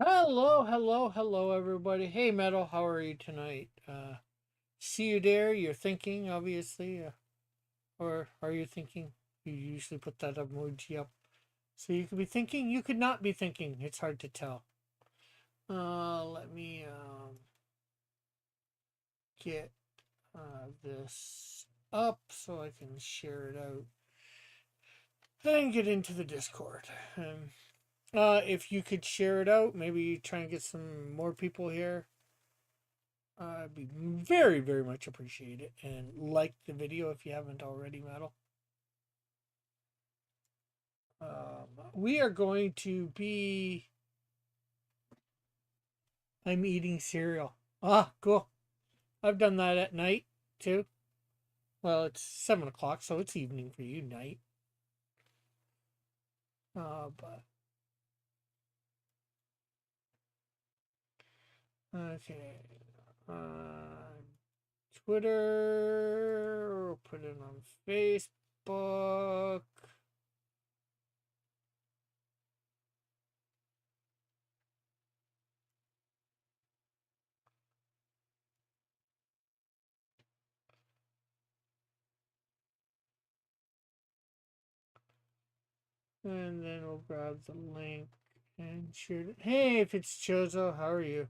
Hello, hello, hello, everybody. Hey, Metal, how are you tonight? See you there. You're thinking, obviously, or are you thinking? You usually put that emoji up, so you could be thinking. You could not be thinking. It's hard to tell. Let me get this up so I can share it out and get into the Discord. If you could share it out, maybe try and get some more people here. I'd be very, very much appreciate it. And like the video if you haven't already, Metal. We are going to be. I'm eating cereal. Ah, cool. I've done that at night too. Well, it's 7 o'clock, so it's evening for you, night. But okay. Uh, Twitter. We'll put it on Facebook. And then we'll grab the link and share it. Hey, if it's Chozo, how are you?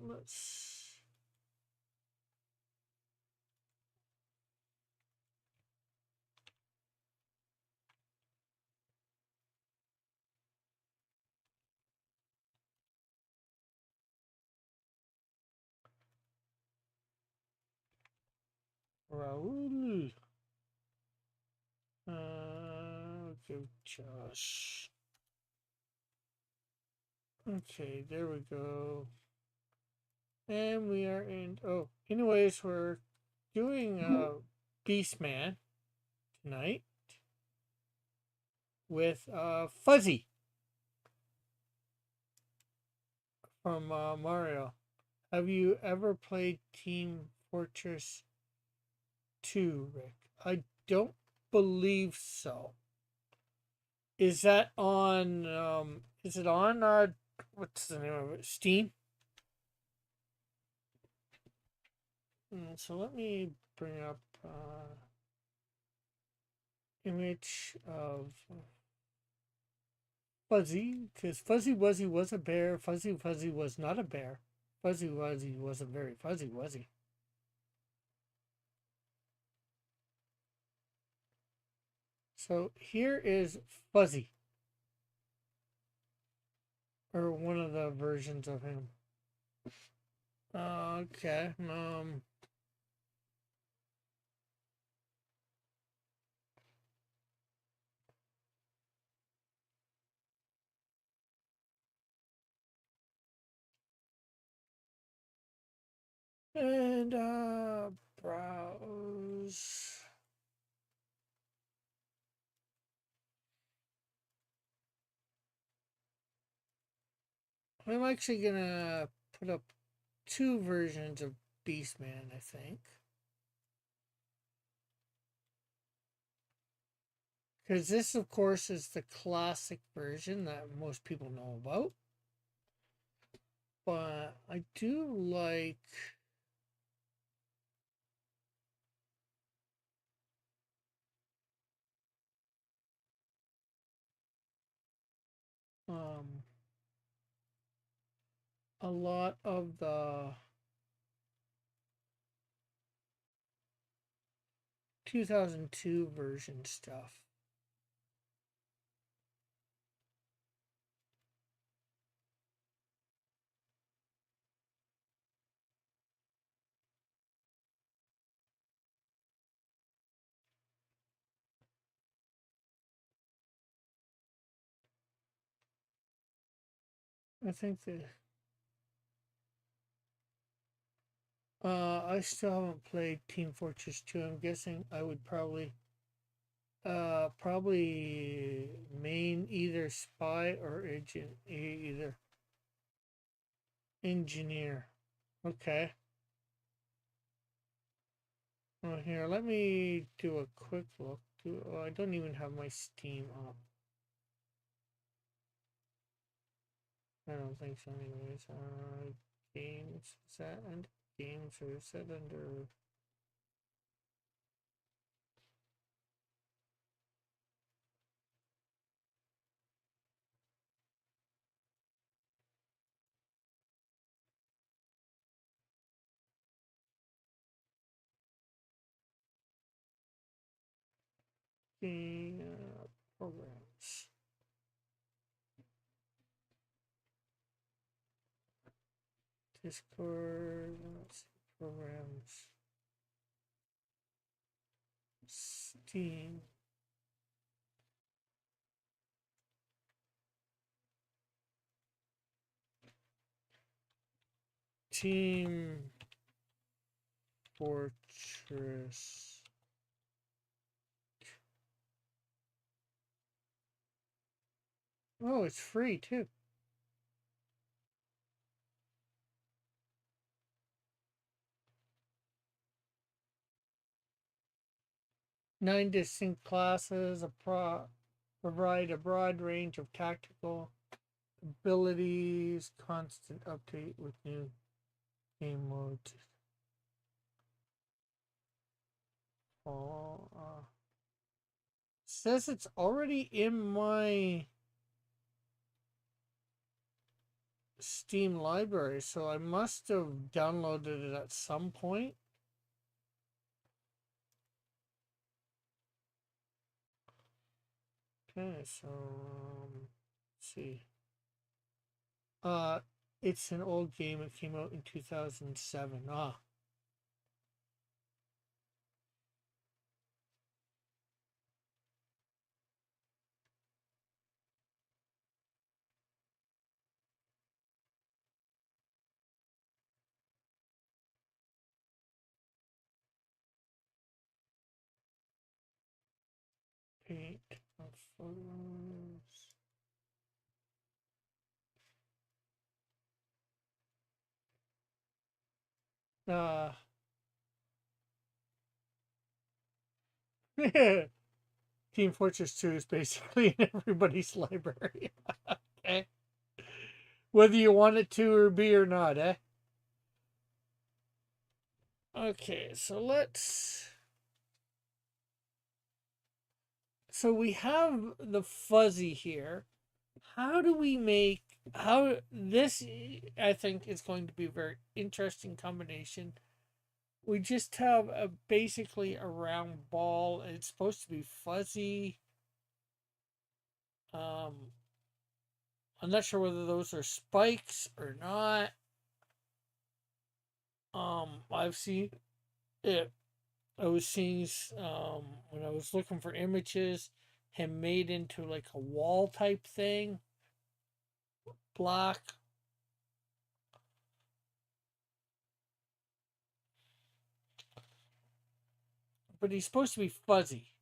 Let's. Raul. Okay, Josh. Okay, there we go. And we are in. Oh, anyways, we're doing Beastman tonight with Fuzzy from Mario. Have you ever played Team Fortress 2, Rick? I don't believe so. Is that on? Is it on? What's the name of it? Steam. So let me bring up image of Fuzzy, because Fuzzy Wuzzy was a bear. Fuzzy Fuzzy was not a bear. Fuzzy Wuzzy wasn't very fuzzy, was he? So here is Fuzzy, or one of the versions of him. Okay. And browse. I'm actually gonna put up two versions of Beastman, I think. Because this, of course, is the classic version that most people know about. But I do like. Um, a lot of the 2002 version stuff. I think that I still haven't played Team Fortress 2. I'm guessing I would probably main either spy or agent, either engineer. Okay. Oh, here, let me do a quick look. Oh, I don't even have my Steam up. I don't think so anyways. Games, is that under games or is that under... the programs. Discord, let's see, programs. Steam. Team Fortress. Oh, it's free too. Nine distinct classes, provide a broad range of tactical abilities, constant update with new game modes. Oh, says it's already in my Steam library, so I must have downloaded it at some point. Okay, so let's see. It's an old game. It came out in 2007. Paint photos. Team Fortress 2 is basically in everybody's library. Okay. Whether you want it to or be or not, eh? Okay, so let's... So we have the fuzzy here. How do we make... How... This, I think, is going to be a very interesting combination. We just have basically a round ball. It's supposed to be fuzzy. I'm not sure whether those are spikes or not. I've seen it. I was seeing when I was looking for images, him made into like a wall type thing, black. But he's supposed to be fuzzy.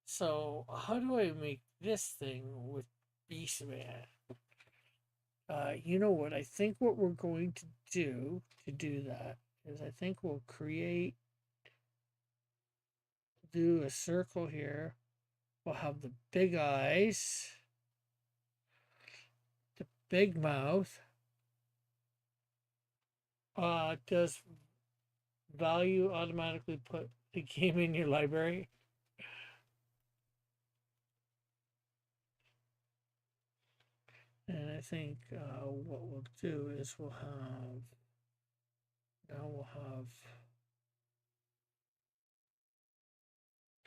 So how do I make this thing with Beastman? You know what? I think what we're going to do that is I think we'll do a circle here. We'll have the big eyes, the big mouth. Does value automatically put the game in your library? And I think what we'll do is we'll have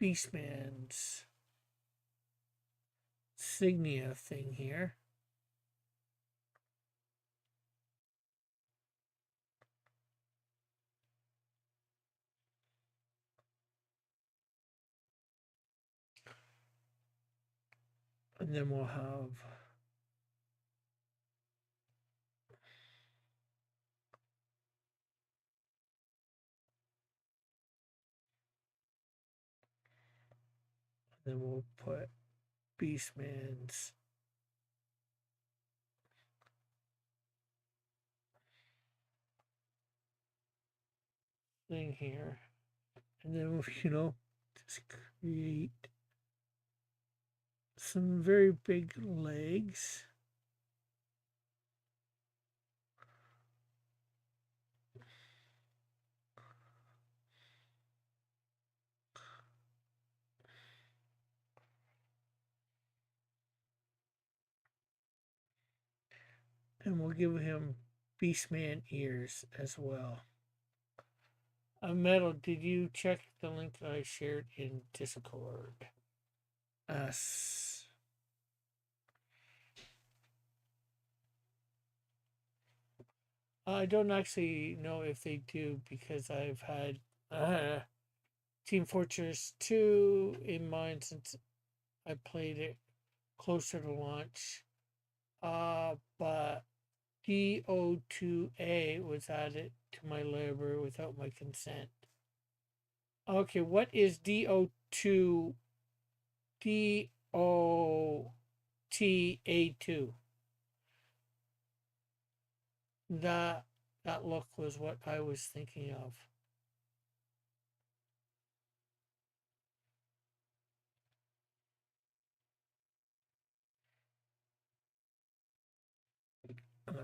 Beastman's Signia thing here. And then we'll have put Beastman's thing here. And then, you know, just create some very big legs. And we'll give him Beastman ears as well. Metal, did you check the link that I shared in Discord? I don't actually know if they do because I've had Team Fortress 2 in mind since I played it closer to launch. But DO2A was added to my library without my consent. Okay, what is DO2? DOTA2? That look was what I was thinking of.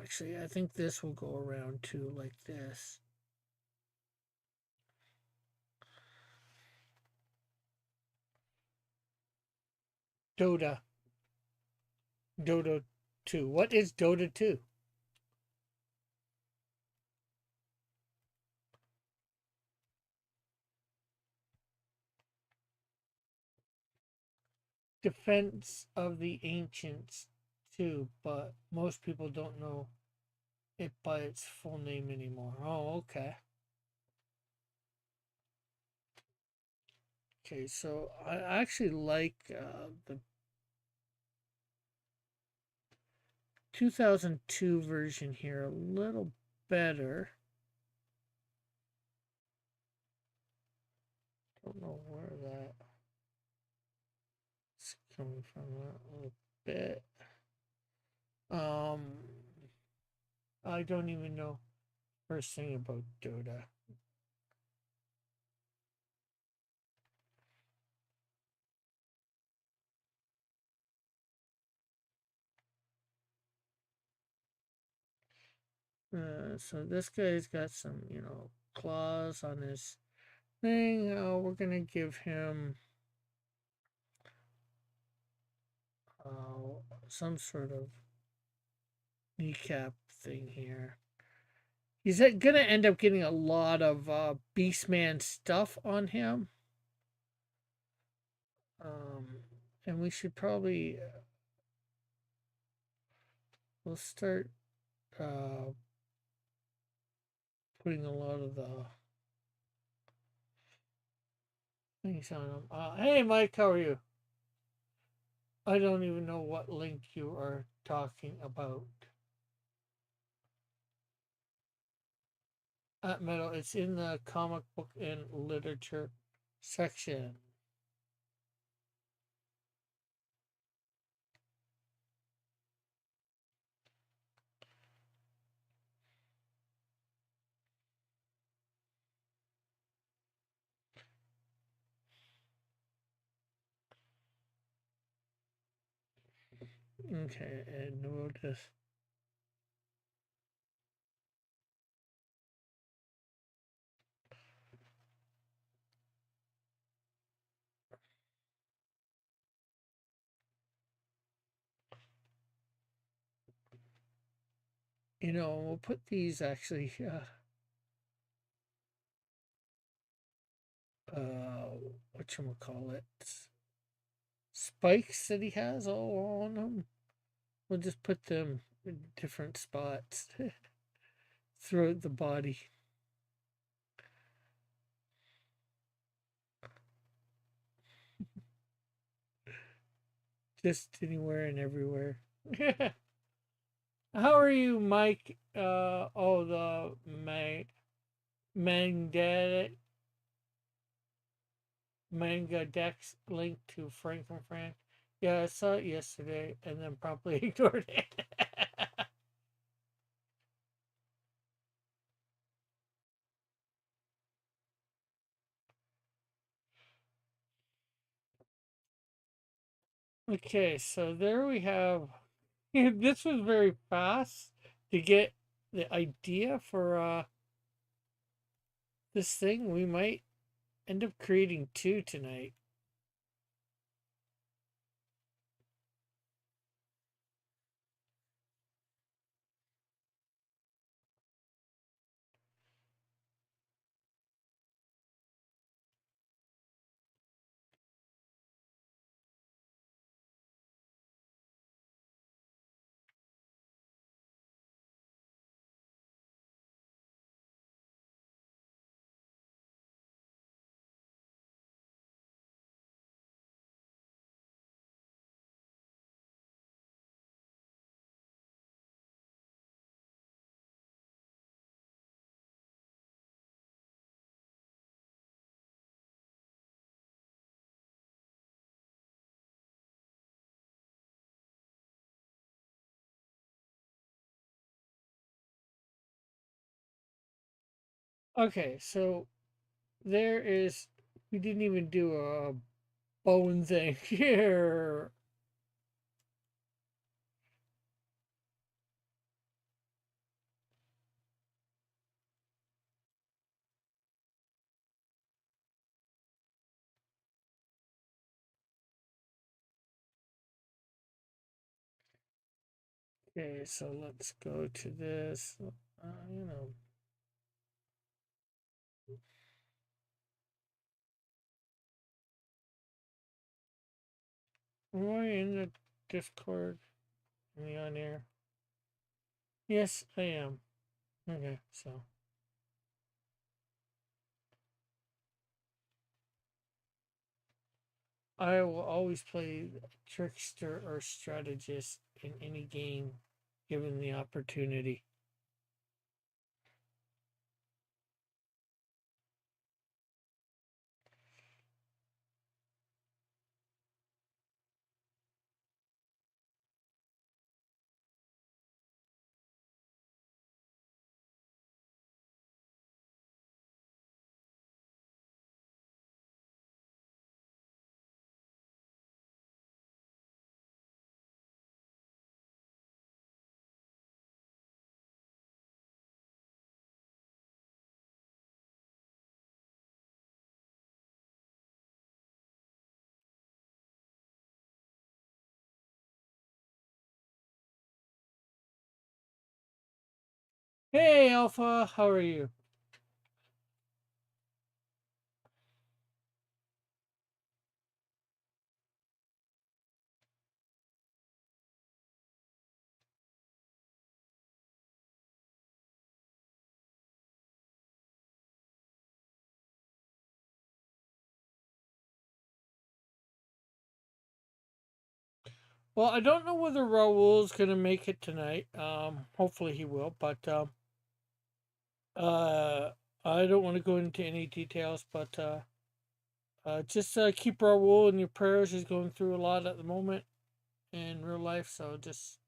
Actually, I think this will go around too, like this. Dota 2. What is Dota 2? Defense of the Ancients 2, but most people don't know it by its full name anymore. Oh, okay. Okay, so I actually like the 2002 version here a little better. Don't know where that's coming from a little bit. I don't even know first thing about Dota. So this guy's got some, you know, claws on his thing. We're gonna give him some sort of kneecap thing here. He's gonna end up getting a lot of Beastman stuff on him. And we should probably we'll start putting a lot of the things on him. Hey Mike, how are you? I don't even know what link you are talking about. At Metal, it's in the comic book and literature section. Okay, and we'll just we'll put these actually whatchamacallit, spikes that he has all on him. We'll just put them in different spots throughout the body. Just anywhere and everywhere. How are you, Mike? The manga Dex link to Frank from Frank. Yeah, I saw it yesterday and then promptly ignored it. Okay, so there we have. This was very fast to get the idea for this thing. We might end up creating two tonight. Okay, so there is. We didn't even do a bone thing here. Okay, so let's go to this. You know, am I in the Discord? Am I on air? Yes, I am. Okay, so I will always play trickster or strategist in any game given the opportunity. Hey, Alpha, how are you? Well, I don't know whether Raul's gonna make it tonight. Hopefully he will, but uh, I don't want to go into any details. But just keep Raul in your prayers. He's going through a lot at the moment in real life, so just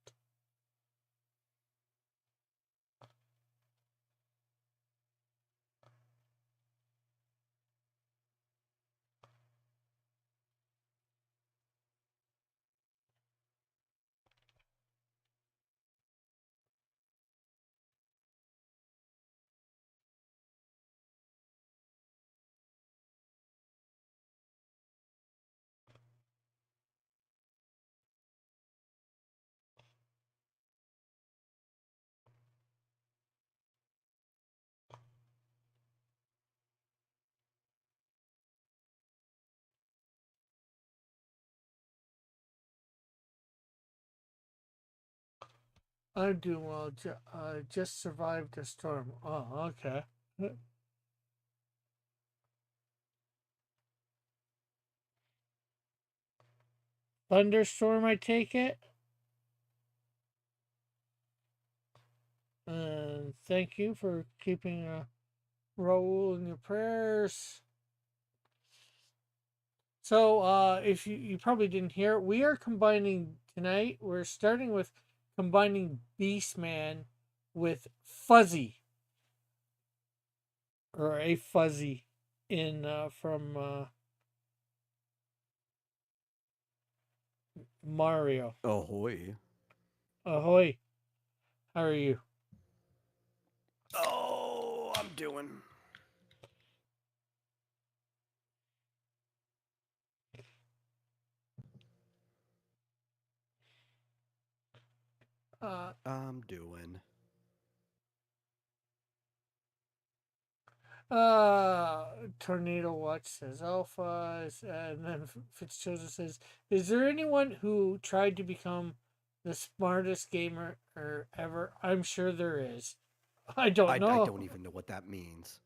I'm doing well. Just survived the storm. Oh, okay. Thunderstorm, I take it. And thank you for keeping Raul in your prayers. So, if you probably didn't hear, we are combining tonight. We're starting with combining Beastman with Fuzzy or a Fuzzy in from Mario. Ahoy. Ahoy. How are you? Oh, I'm doing. Uh, I'm doing. uh, Tornado Watch says Alpha, and then Fitzjoseph says, "Is there anyone who tried to become the smartest gamer ever? I'm sure there is. I don't I know. don't even know what that means.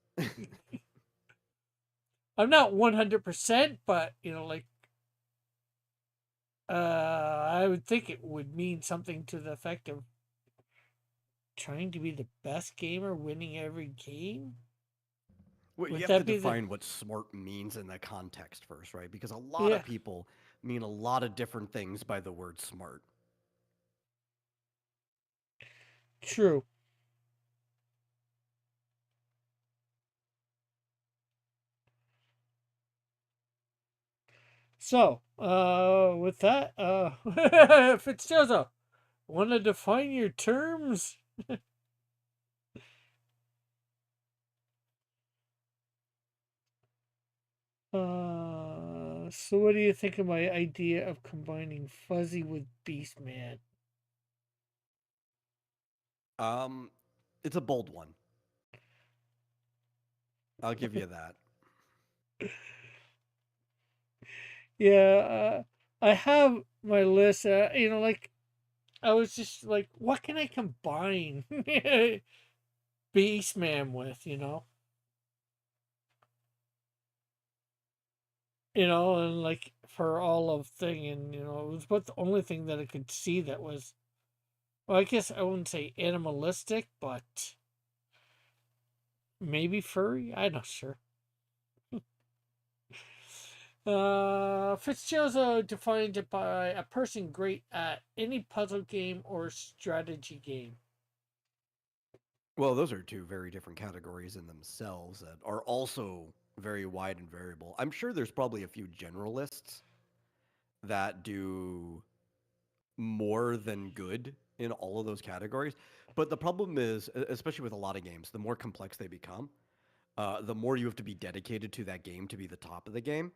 I'm not 100%, but like I would think it would mean something to the effect of trying to be the best gamer, winning every game. Well, you Would have to that be the define what smart means in the context first, right? Because a lot yeah? of people mean a lot of different things by the word smart. True. So, with that, Fitzgerald, want to define your terms? So what do you think of my idea of combining Fuzzy with Beastman? Um, it's a bold one. I'll give you that. Yeah, I have my list. Like I was just like, what can I combine Beastman with? And like for all of thing, and it was about the only thing that I could see that was, well, I guess I wouldn't say animalistic, but maybe furry. I'm not sure. Fitzgerald defined it by a person great at any puzzle game or strategy game. Well, those are two very different categories in themselves that are also very wide and variable. I'm sure there's probably a few generalists that do more than good in all of those categories. But the problem is, especially with a lot of games, the more complex they become, the more you have to be dedicated to that game to be the top of the game.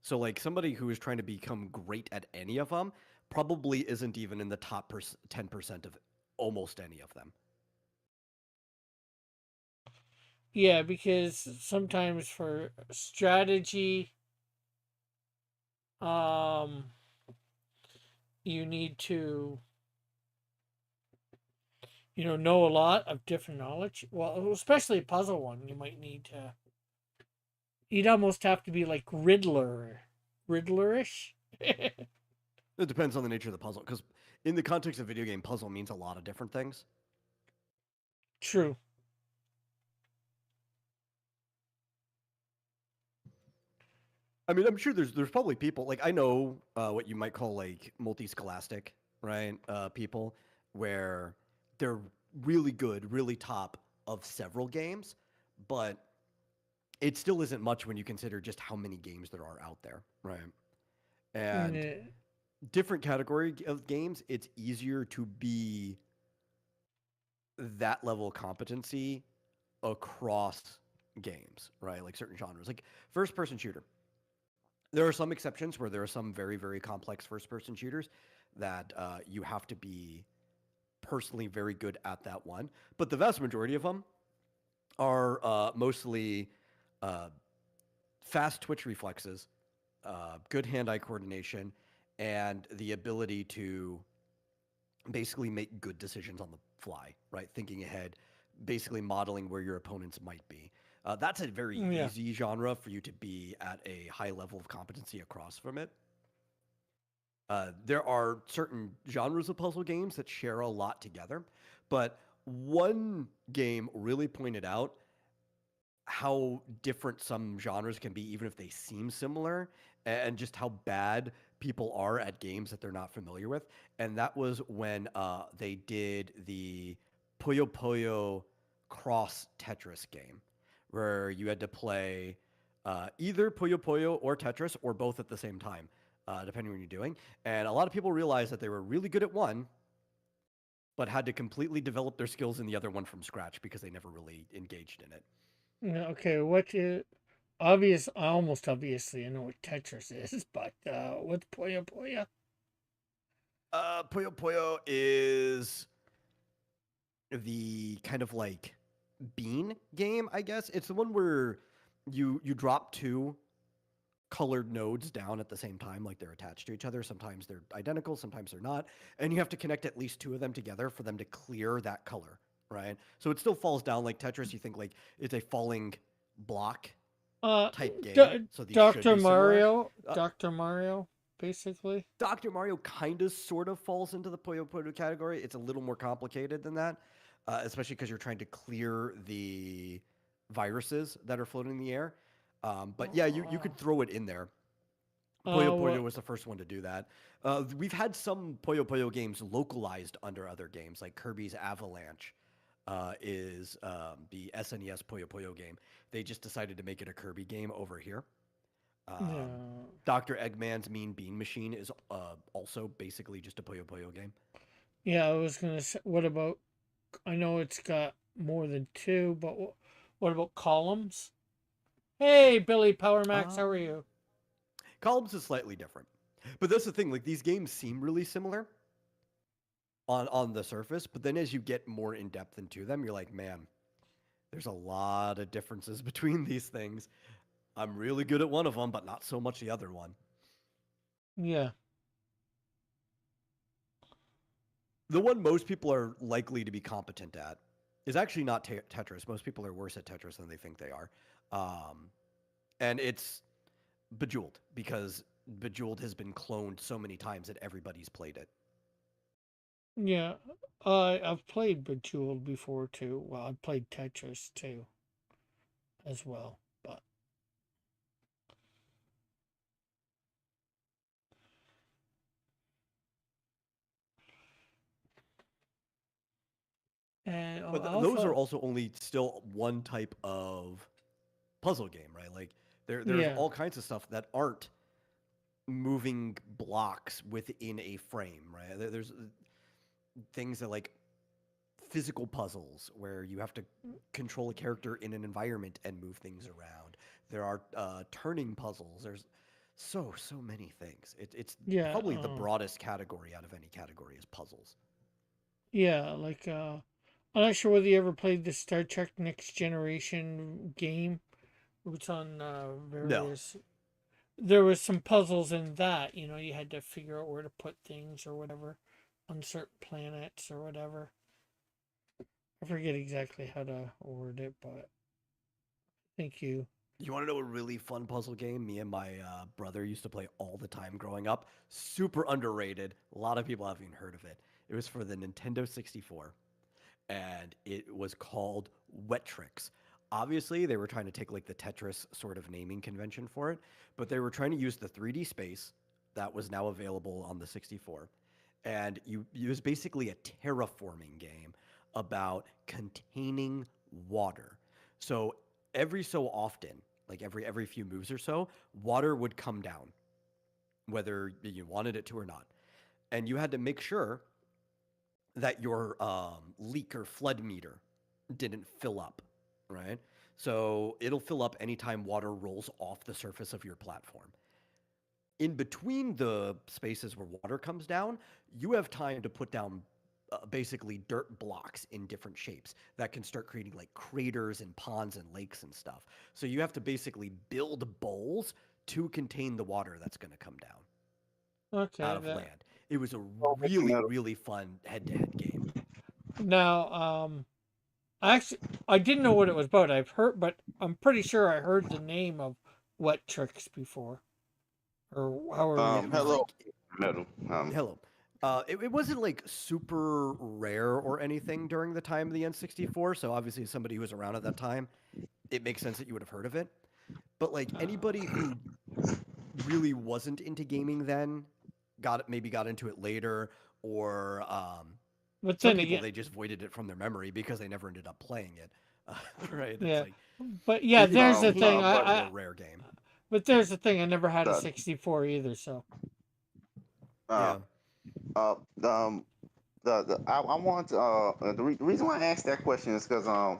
So, like somebody who is trying to become great at any of them probably isn't even in the top 10% of almost any of them. Yeah, because sometimes for strategy, um, you need to, know a lot of different knowledge. Well, especially a puzzle one, you might need to. You'd almost have to be like Riddlerish. It depends on the nature of the puzzle, because in the context of video game, puzzle means a lot of different things. True. I mean, I'm sure there's probably people like I know what you might call like multi-scholastic, right? People where they're really good, really top of several games, but it still isn't much when you consider just how many games there are out there, right? And Mm, different category of games, it's easier to be that level of competency across games, right? Like certain genres, like first person shooter. There are some exceptions where there are some very, very complex first person shooters that you have to be personally very good at that one. But the vast majority of them are mostly uh, fast twitch reflexes, good hand eye coordination, and the ability to basically make good decisions on the fly, right? Thinking ahead, basically modeling where your opponents might be. That's a very yeah. easy genre for you to be at a high level of competency across from it. There are certain genres of puzzle games that share a lot together, but one game really pointed out how different some genres can be, even if they seem similar, and just how bad people are at games that they're not familiar with. And that was when they did the Puyo Puyo Cross Tetris game, where you had to play either Puyo Puyo or Tetris or both at the same time. depending on what you're doing. And a lot of people realized that they were really good at one, but had to completely develop their skills in the other one from scratch because they never really engaged in it. Yeah, okay, almost obviously I know what Tetris is, but what's Puyo Puyo? Puyo Puyo is the kind of like bean game, I guess. It's the one where you drop two colored nodes down at the same time, like they're attached to each other. Sometimes they're identical, sometimes they're not, and you have to connect at least two of them together for them to clear that color, right? So it still falls down like Tetris. You think like it's a falling block Uh, type game, so these should Dr. be similar. Mario, Dr. Mario, basically. Dr. Mario kind of sort of falls into the Puyo Puyo category. It's a little more complicated than that, especially because you're trying to clear the viruses that are floating in the air. But yeah, you could throw it in there. Puyo Puyo was the first one to do that. We've had some Puyo Puyo games localized under other games, like Kirby's Avalanche is the SNES Puyo Puyo game. They just decided to make it a Kirby game over here. Yeah. Dr. Eggman's Mean Bean Machine is also basically just a Puyo Puyo game. Yeah, I was gonna say, what about? I know it's got more than two, but what about Columns? Hey, Billy Power Max, how are you? Columns is slightly different, but that's the thing. Like these games seem really similar on the surface, but then as you get more in depth into them, you're like, man, there's a lot of differences between these things. I'm really good at one of them, but not so much the other one. Yeah. The one most people are likely to be competent at is actually not Tetris. Most people are worse at Tetris than they think they are. And it's Bejeweled, because Bejeweled has been cloned so many times that everybody's played it. Yeah. I've played Bejeweled before too. Well, I've played Tetris too as well. But and But those are also only still one type of puzzle game, right? Like there's all kinds of stuff that aren't moving blocks within a frame, right? There's things that like physical puzzles where you have to control a character in an environment and move things around. There are turning puzzles. There's so many things. It's probably the broadest category out of any category is puzzles. Yeah, like I'm not sure whether you ever played the Star Trek Next Generation game. It's on various. No. There was some puzzles in that. You know, you had to figure out where to put things or whatever on certain planets or whatever. I forget exactly how to word it, but thank you. You want to know a really fun puzzle game? Me and my brother used to play all the time growing up. Super underrated. A lot of people haven't even heard of it. It was for the Nintendo 64, and it was called Wet-Trix. Obviously, they were trying to take like the Tetris sort of naming convention for it, but they were trying to use the 3D space that was now available on the 64. And it was basically a terraforming game about containing water. So every so often, like every few moves or so, water would come down, whether you wanted it to or not. And you had to make sure that your leak or flood meter didn't fill up, right? So it'll fill up anytime water rolls off the surface of your platform. In between the spaces where water comes down, you have time to put down basically dirt blocks in different shapes that can start creating like craters and ponds and lakes and stuff. So you have to basically build bowls to contain the water that's going to come down out of land. It was a really fun head-to-head game. Now, actually, I didn't know what it was about. I've heard, but I'm pretty sure I heard the name of Wet-Trix before. Or however. Hello. Hello. It wasn't like super rare or anything during the time of the N64, so obviously as somebody who was around at that time, it makes sense that you would have heard of it. But like anybody who really wasn't into gaming then got into it later, or but some people they just voided it from their memory because they never ended up playing it. Right? Yeah. Like, but yeah, there's the thing. A rare game. But there's the thing. I never had a 64 either, so. Uh, Yeah. uh, I want the reason why I asked that question is because I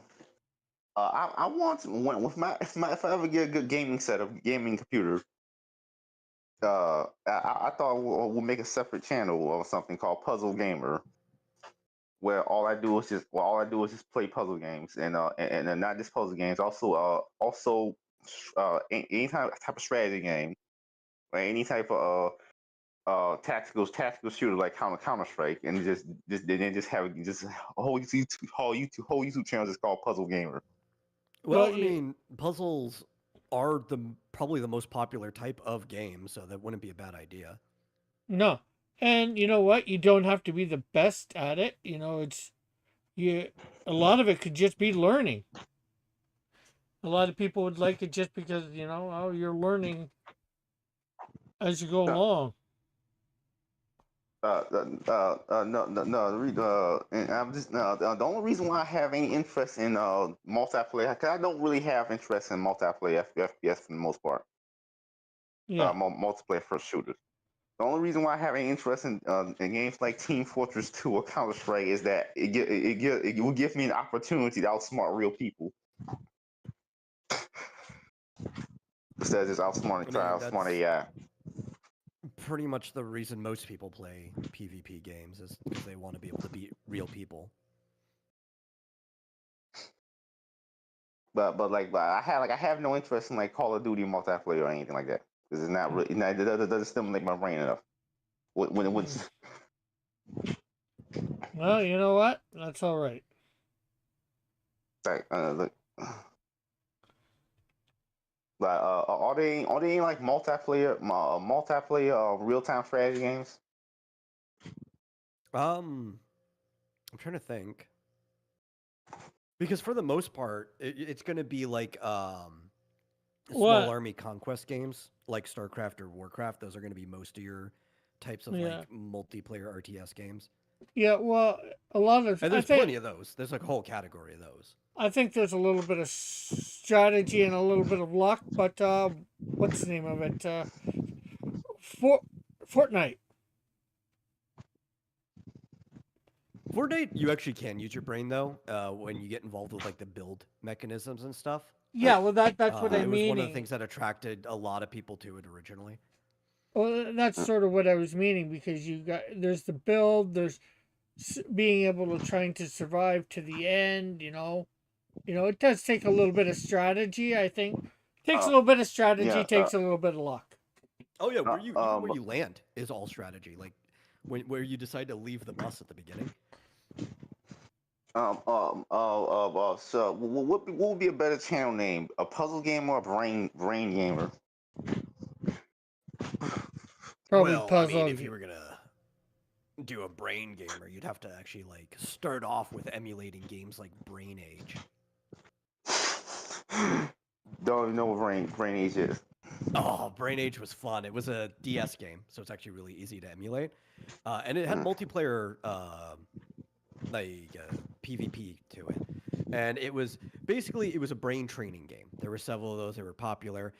want when with if I ever get a good gaming setup, gaming computer, I thought we'll make a separate channel or something called Puzzle Gamer, where all I do is just play puzzle games and not just puzzle games, also any type of strategy game or any type of tactical shooter like Counter Strike, and just have just a whole YouTube channel just called Puzzle Gamer. Well, Well, I mean, puzzles are probably the most popular type of game, so that wouldn't be a bad idea. no. And you know what? You don't have to be the best at it. It's you. A lot of it could just be learning. A lot of people would like it just because oh, you're learning as you go Uh, along. no. And I'm just the only reason why I have any interest in multiplayer, because I don't really have interest in multiplayer FPS for the most part. Yeah. Multiplayer first shooters. The only reason why I have any interest in games like Team Fortress 2 or Counter Strike is that it will give me an opportunity to outsmart real people instead of just I outsmarting try mean, to outsmart that's AI. pretty much the reason most people play PvP games is because they want to be able to beat real people. But I have no interest in like Call of Duty multiplayer or anything like that. This is not really it doesn't stimulate my brain enough. When it Mm. was Well, you know what? That's all right. like are they like multiplayer real time strategy games? Um, I'm trying to think because for the most part, it's going to be like small What? army conquest games like StarCraft or Warcraft. Those are going to be most of your types of Yeah. like multiplayer RTS games. Yeah. Well, a lot of And I there's think plenty of those. There's like a whole category of those. I think there's a little bit of strategy and a little bit of luck, but what's the name of it? For Fortnite. Fortnite, you actually can use your brain though when you get involved with like the build mechanisms and stuff. Yeah. Well, that's what It I'm was one of the meaning. things that attracted a lot of people to it originally. Well, that's sort of what I was meaning because there's the build, there's being able to trying to survive to the end. It does take a little bit of strategy. I think takes a Uh, little bit of strategy, yeah. takes a little bit of luck. Oh yeah, Uh, where you even where um, you land is all strategy. Like where you decide to leave the bus at the beginning. so what would be a better channel name? A puzzle game or a brain gamer? Probably Well, I mean, puzzle. if you were gonna do a brain gamer, you'd have to actually like start off with emulating games like Brain Age. Don't even know what brain age is. Oh, Brain Age was fun. It was a DS game, so it's actually really easy to emulate, and it had Mm. multiplayer like PvP to it. And it was basically it was a brain training game. There were several of those that were popular,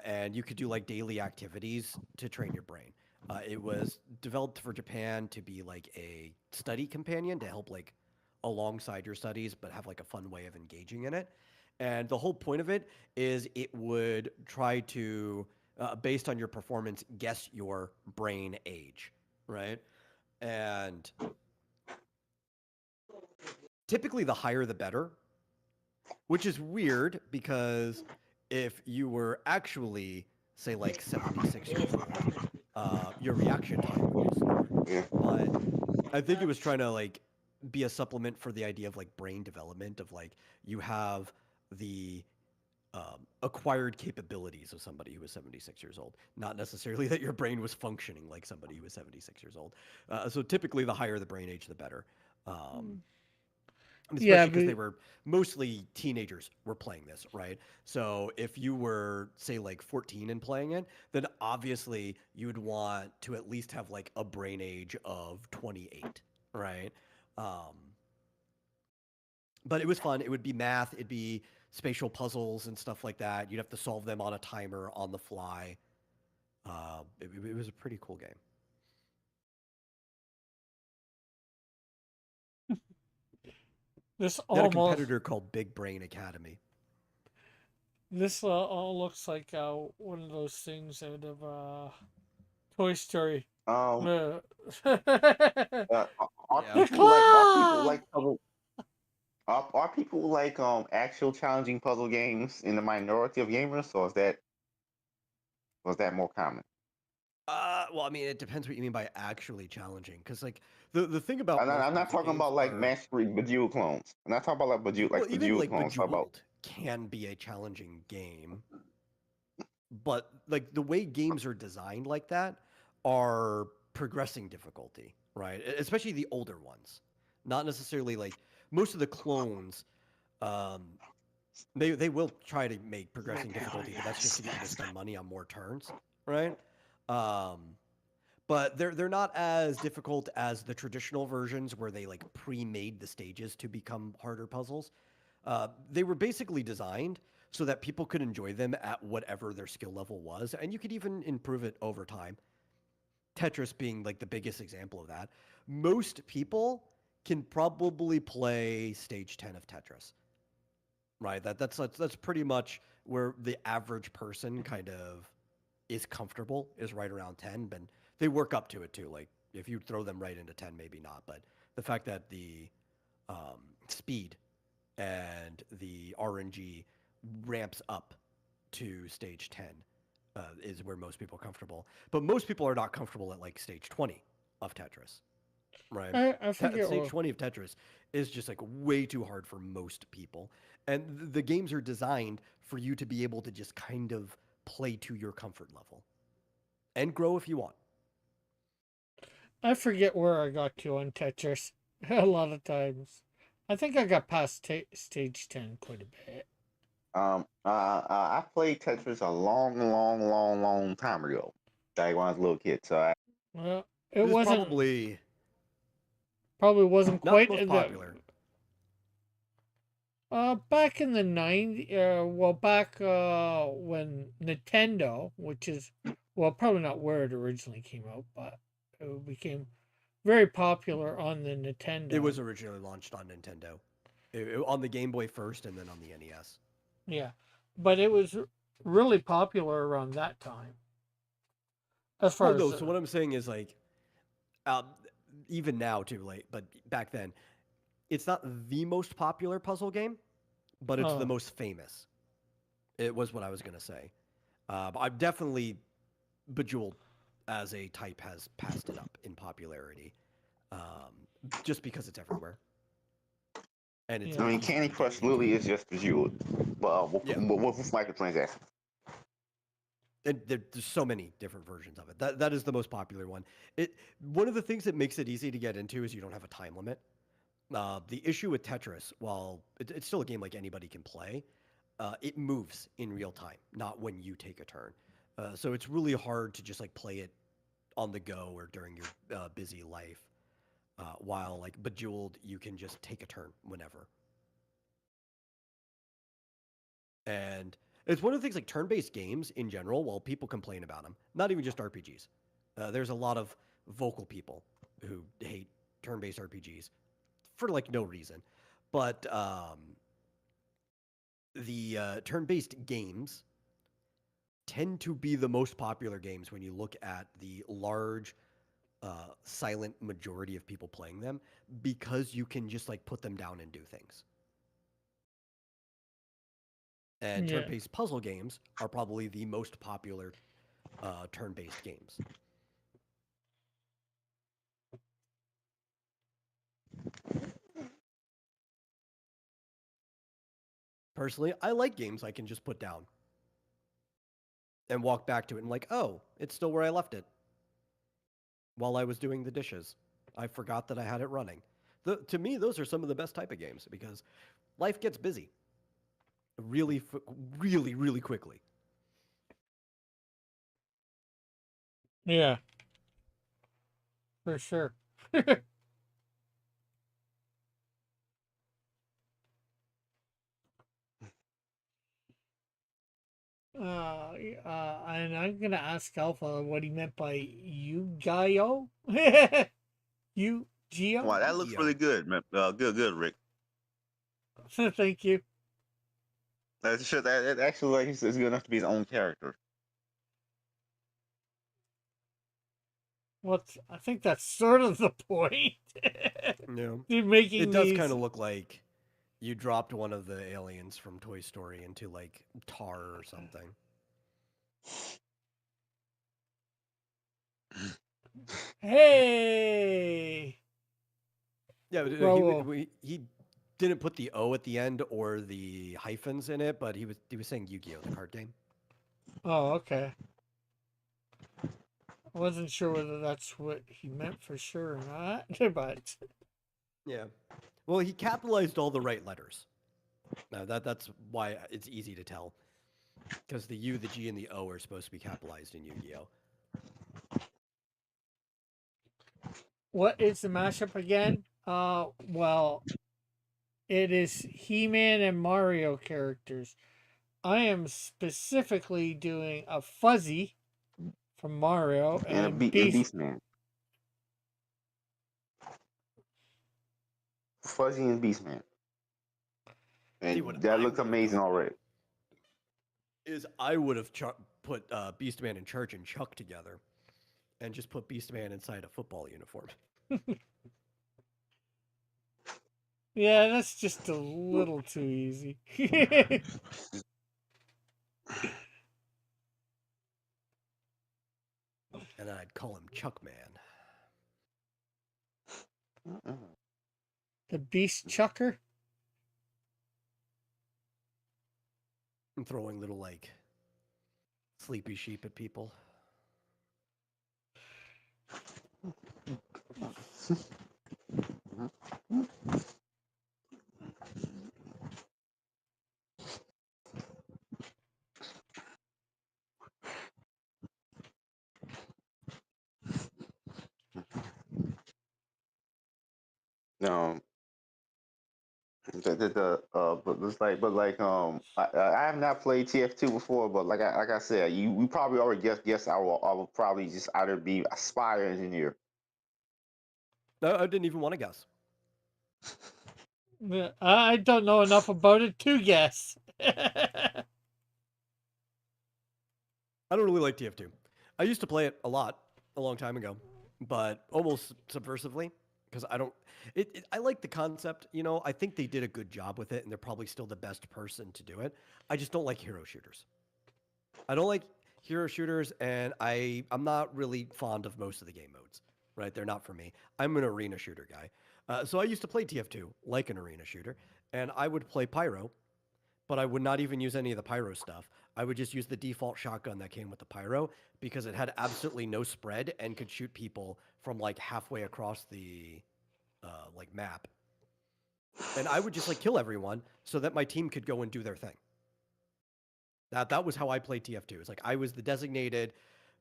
and you could do like daily activities to train your brain. It was developed for Japan to be like a study companion to help like alongside your studies, but have like a fun way of engaging in it. And the whole point of it is it would try to, based on your performance, guess your brain age, right? And typically the higher the better, which is weird because if you were actually, say, like 76 years old, your reaction time would be slower. Yeah. But I think it was trying to like be a supplement for the idea of like brain development of like you have the acquired capabilities of somebody who was 76 years old, not necessarily that your brain was functioning like somebody who was 76 years old. So typically, the higher the brain age, the better. Um, Yeah, especially because but they were mostly teenagers were playing this, right? So if you were say like 14 and playing it, then obviously you would want to at least have like a brain age of 28, right? Um, but it was fun. It would be math, it'd be spatial puzzles and stuff like that. You'd have to solve them on a timer on the fly. It was a pretty cool game. This They had a almost competitor called Big Brain Academy. this all looks like one of those things out of Toy Story. Um, Uh, are Yeah. people like Claw! puzzle? Are people like actual challenging puzzle games in the minority of gamers, or is that more common? Well, I mean, it depends what you mean by actually challenging, because like the thing about most I'm not puzzle talking games about like are, Match 3 Bejeweled clones. I'm not talking about like well, even Bejeweled like clones. How about Bejeweled can be a challenging game, but like the way games are designed like that are progressing difficulty, right? Especially the older ones, not necessarily like most of the clones. Um, they will try to make progressing difficulty, but that's just to get you to spend money on more turns, right? Um, but they're not as difficult as the traditional versions where they like pre-made the stages to become harder puzzles. They were basically designed so that people could enjoy them at whatever their skill level was, and you could even improve it over time. Tetris being like the biggest example of that. Most people can probably play stage 10 of Tetris, right? That's pretty much where the average person kind of is comfortable, is right around 10, but they work up to it too. Like if you throw them right into 10, maybe not, but the fact that the speed and the RNG ramps up to stage 10 is where most people are comfortable. But most people are not comfortable at like stage 20 of Tetris, right? I forget Stage what. 20 of Tetris is just like way too hard for most people. And the games are designed for you to be able to just kind of play to your comfort level and grow if you want. I forget where I got to on Tetris. A lot of times, I think I got past stage 10 quite a bit. I played Tetris a long time ago. Like when I was a little kid. So Well, it It is wasn't probably wasn't not the quite most the popular. back in the 90s. Well, back when Nintendo, which is well probably not where it originally came out, but it became very popular on the It Nintendo. was originally launched on Nintendo, on the Game Boy first, and then on the NES. Yeah, but it was really popular around that time. As Well, far as no. So what I'm saying is like, um, even now too late, but back then, it's not the most popular puzzle game, but it's the oh most famous. It was what I was gonna say. But I'm definitely Bejeweled as a type has passed it up in popularity, just because it's everywhere and it's I yeah, mean, easy Candy to get Crush into. literally is just Bejeweled, but Yeah, with microtransactions. and there's so many different versions of it. That is the most popular one. One of the things that makes it easy to get into is you don't have a time limit. The issue with Tetris, while it's still a game like anybody can play, it moves in real time, not when you take a turn. So it's really hard to just like play it on the go or during your busy life. While like Bejeweled, you can just take a turn whenever. And it's one of the things like turn-based games in general. While people complain about them, not even just RPGs. There's a lot of vocal people who hate turn-based RPGs for like no reason. But the turn-based games tend to be the most popular games when you look at the large silent majority of people playing them, because you can just like put them down and do things. And yeah. turn-based puzzle games are probably the most popular turn-based games. Personally, I like games I can just put down and walk back to it and like, oh, it's still where I left it while I was doing the dishes. I forgot that I had it running. To me, those are some of the best type of games because life gets busy really, really quickly. Yeah, for sure. And I'm gonna ask Alpha what he meant by You Wow, that looks Yu-Gi-Oh. really good, man. Good, Rick. Thank you. That actually like is good enough to be his own character. Well, I think that's sort of the point. Yeah. You're making It does these. kind of look like you dropped one of the aliens from Toy Story into like tar or something. Hey. Yeah, but Well, he didn't put the O at the end or the hyphens in it, but he was saying Yu-Gi-Oh, the card game. oh, okay. I wasn't sure whether that's what he meant for sure or not, but Yeah. Well, he capitalized all the right letters. Now that's why it's easy to tell, because the U, the G, and the O are supposed to be capitalized in Yu-Gi-Oh. what is the mashup again? Well, it is He-Man and Mario characters. I am specifically doing a Fuzzy from Mario and And Beast. Beastman. Fuzzy and Beastman. See, And what that I looks would have amazing done already. is I would have put Beastman and Charge and Chuck together, and just put Beastman inside a football uniform. Yeah, that's just a little too easy. And I'd call him Chuck Man. The Beast Chucker? I'm throwing little like sleepy sheep at people. Um, I have not played TF2 before, but like I said, we probably already guess I will probably just either be a spy or engineer. No, I didn't even want to guess. I don't know enough about it to guess. I don't really like TF2. I used to play it a lot a long time ago, but almost subversively because I don't. I like the concept. You know, I think they did a good job with it, and they're probably still the best person to do it. I just don't like hero shooters. I don't like hero shooters, and I'm not really fond of most of the game modes. Right, they're not for me. I'm an arena shooter guy. So I used to play TF2 like an arena shooter, and I would play Pyro, but I would not even use any of the pyro stuff. I would just use the default shotgun that came with the pyro because it had absolutely no spread and could shoot people from like halfway across the like map. And I would just like kill everyone so that my team could go and do their thing. That was how I played TF2. It's like I was the designated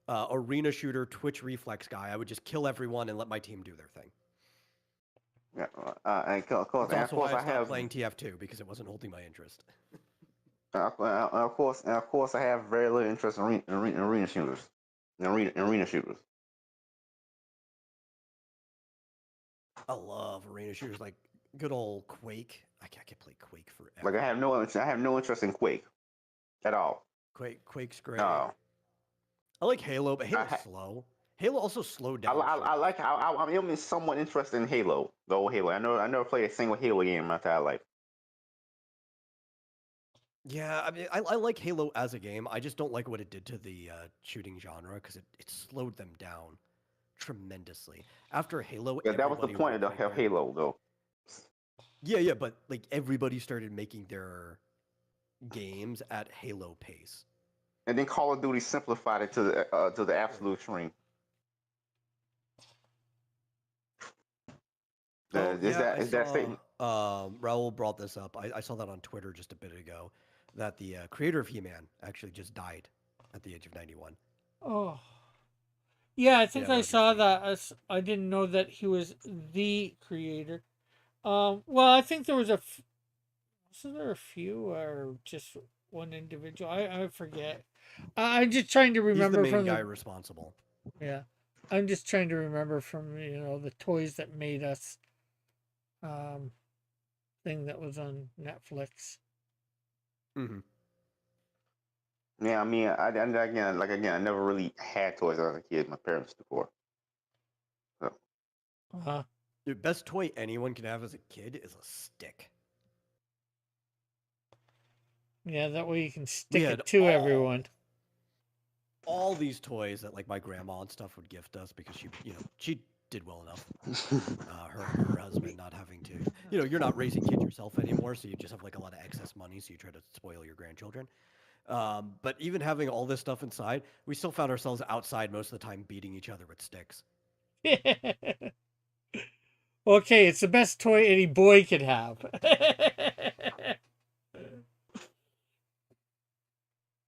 arena shooter, Twitch reflex guy. I would just kill everyone and let my team do their thing. Yeah, and of course, That's also why I I stopped have playing TF2 because it wasn't holding my interest. of course, I have very little interest in arena shooters. Arena shooters. I love arena shooters like good old Quake. I could play Quake forever. Like I have no interest in Quake at all. Quake's great. No. I like Halo, but Halo's slow. Halo also slowed down. I like how I'm somewhat interested in Halo, the old Halo. I never played a single Halo game in my entire life. Yeah, I mean, I like Halo as a game. I just don't like what it did to the shooting genre because it slowed them down tremendously. After Halo, Yeah, that was the everybody point went of Halo, though. Yeah, but like everybody started making their games at Halo pace. And then Call of Duty simplified it to the absolute extreme. Is that statement? Raul brought this up. I saw that on Twitter just a bit ago, that the creator of He-Man actually just died at the age of 91. Oh. Yeah, I think Yeah, I saw Roger that. I didn't know that he was the creator. Well, I think there was wasn't there a few or just one individual? I forget. I'm just trying to He's the remember main from guy responsible. Yeah, I'm just trying to remember from the toys that made us. thing that was on Netflix. Hmm. Yeah, I mean, again, I never really had toys as a kid. My parents took for. So, Uh, The best toy anyone can have as a kid is a stick. yeah, that way you can We stick had it to everyone. all these toys that like my grandma and stuff would gift us because she did well enough. Her husband not having to, you're not raising kids yourself anymore, so you just have like a lot of excess money, so you try to spoil your grandchildren. But even having all this stuff inside, we still found ourselves outside most of the time beating each other with sticks. Okay, it's the best toy any boy could have.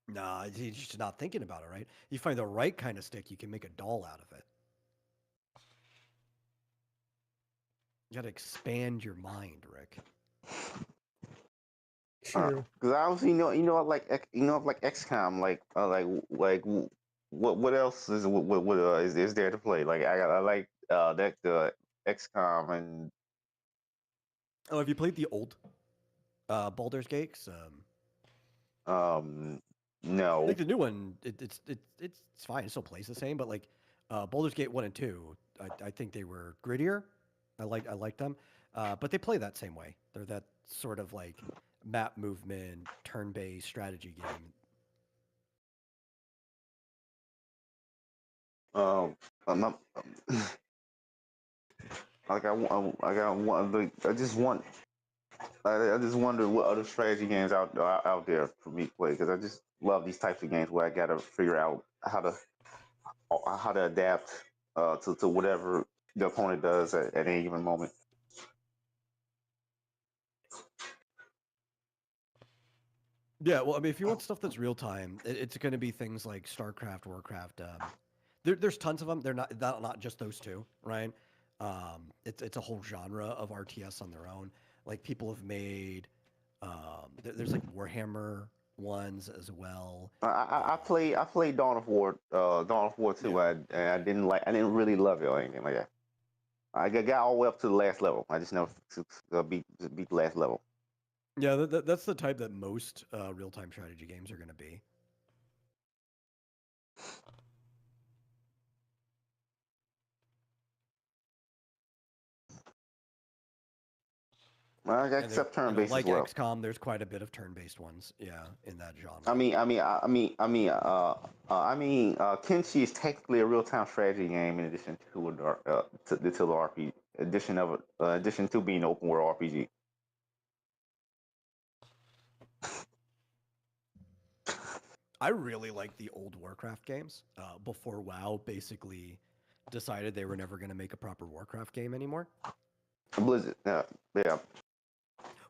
Nah, you're just not thinking about it, right? You find the right kind of stick, you can make a doll out of it. You gotta expand your mind, Rick. True. because obviously, like XCOM, what else is there to play? Like I like that XCOM and Oh, have you played the old Baldur's Gates? um I no. think the new one, it's fine. It still plays the same, but like Baldur's Gate 1 and 2, I think they were grittier. I like them, but they play that same way. They're that sort of like map movement, turn-based strategy game. I'm not, like I got one. Like, I just wonder what other strategy games out there for me to play because I just love these types of games where I gotta figure out how to adapt to whatever the opponent does at any given moment. Yeah, well, I mean, if you want stuff that's real time, it's going to be things like StarCraft, Warcraft. There's tons of them. They're not just those two, right? It's a whole genre of RTS on their own. Like people have made, there's like Warhammer ones as well. I played Dawn of War 2. Yeah. I I didn't really love it or anything like that. I got all the way up to the last level. I just never beat the last level. Yeah, that's the type that most real-time strategy games are going to be. Well, I got And they're, except turn based as like well. XCOM, there's quite a bit of turn-based ones, yeah, in that genre. Kenshi is technically a real time strategy game in addition to a dark, to the RPG. Addition to being an open world RPG. I really like the old Warcraft games. Before WoW basically decided they were never going to make a proper Warcraft game anymore. Blizzard, yeah.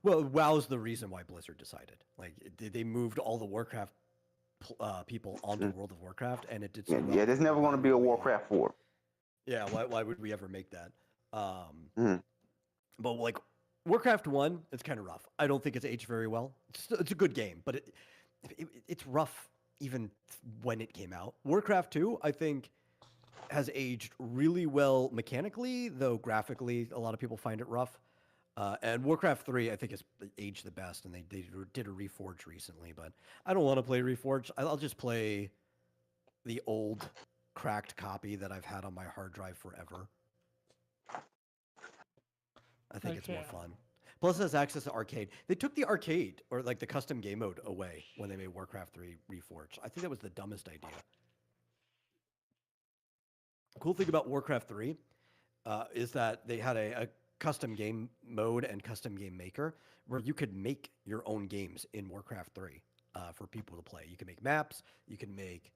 Well, WoW's the reason why Blizzard decided. Like they moved all the Warcraft people onto World of Warcraft, and it did so well. Yeah. There's never going to be a Warcraft 4. Yeah, why would we ever make that? Mm-hmm. But like Warcraft 1, it's kind of rough. I don't think it's aged very well. It's a good game, but it's rough even when it came out. Warcraft 2, I think, has aged really well mechanically, though graphically, a lot of people find it rough. And Warcraft 3, I think, has aged the best, and they did a Reforged recently, but I don't want to play Reforged. I'll just play the old cracked copy that I've had on my hard drive forever. I think it's more fun. Plus, it has access to arcade. They took the arcade, or like the custom game mode, away when they made Warcraft 3 Reforged. I think that was the dumbest idea. Cool thing about Warcraft 3 is that they had a custom game mode and custom game maker where you could make your own games in Warcraft 3 for people to play. You can make maps. You can make...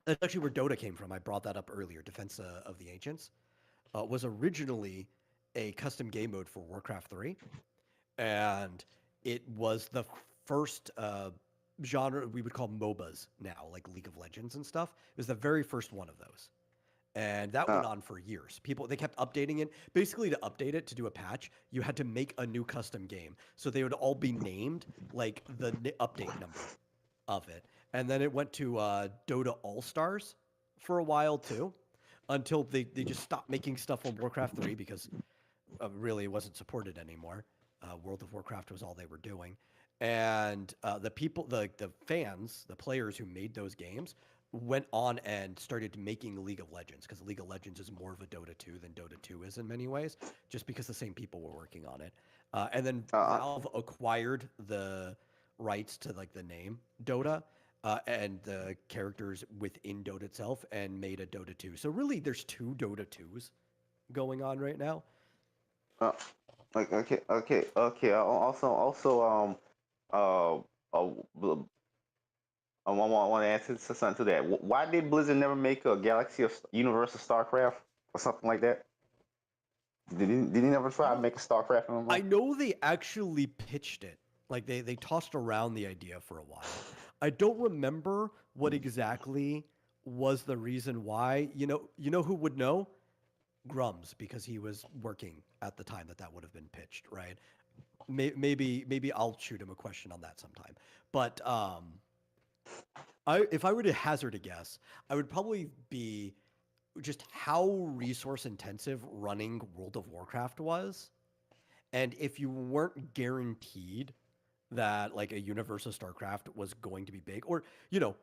That's actually where Dota came from. I brought that up earlier. Defense of the Ancients was originally a custom game mode for Warcraft 3. And it was the first genre we would call MOBAs now, like League of Legends and stuff. It was the very first one of those. And that went on for years. They kept updating it. Basically, to update it, to do a patch, you had to make a new custom game. So they would all be named like the update number of it. And then it went to Dota All-Stars for a while too, until they just stopped making stuff on Warcraft 3 because really it wasn't supported anymore. World of Warcraft was all they were doing, and the people, the fans, the players who made those games went on and started making League of Legends because League of Legends is more of a Dota 2 than Dota 2 is in many ways, just because the same people were working on it. And then Uh, Valve acquired the rights to like the name Dota and the characters within Dota itself and made a Dota 2. So really, there's two Dota 2s going on right now. uh, okay. Uh, uh, bl- I want to answer something to that. Why did Blizzard never make a Galaxy of Universal StarCraft or something like that? Did he never try to make a StarCraft no I more? know they actually pitched it. Like they tossed around the idea for a while. I don't remember what exactly was the reason why. You know who would know? Grums, because he was working at the time that would have been pitched, right? Maybe I'll shoot him a question on that sometime. But if I were to hazard a guess, I would probably be just how resource intensive running World of Warcraft was, and if you weren't guaranteed that like a universal StarCraft was going to be big, or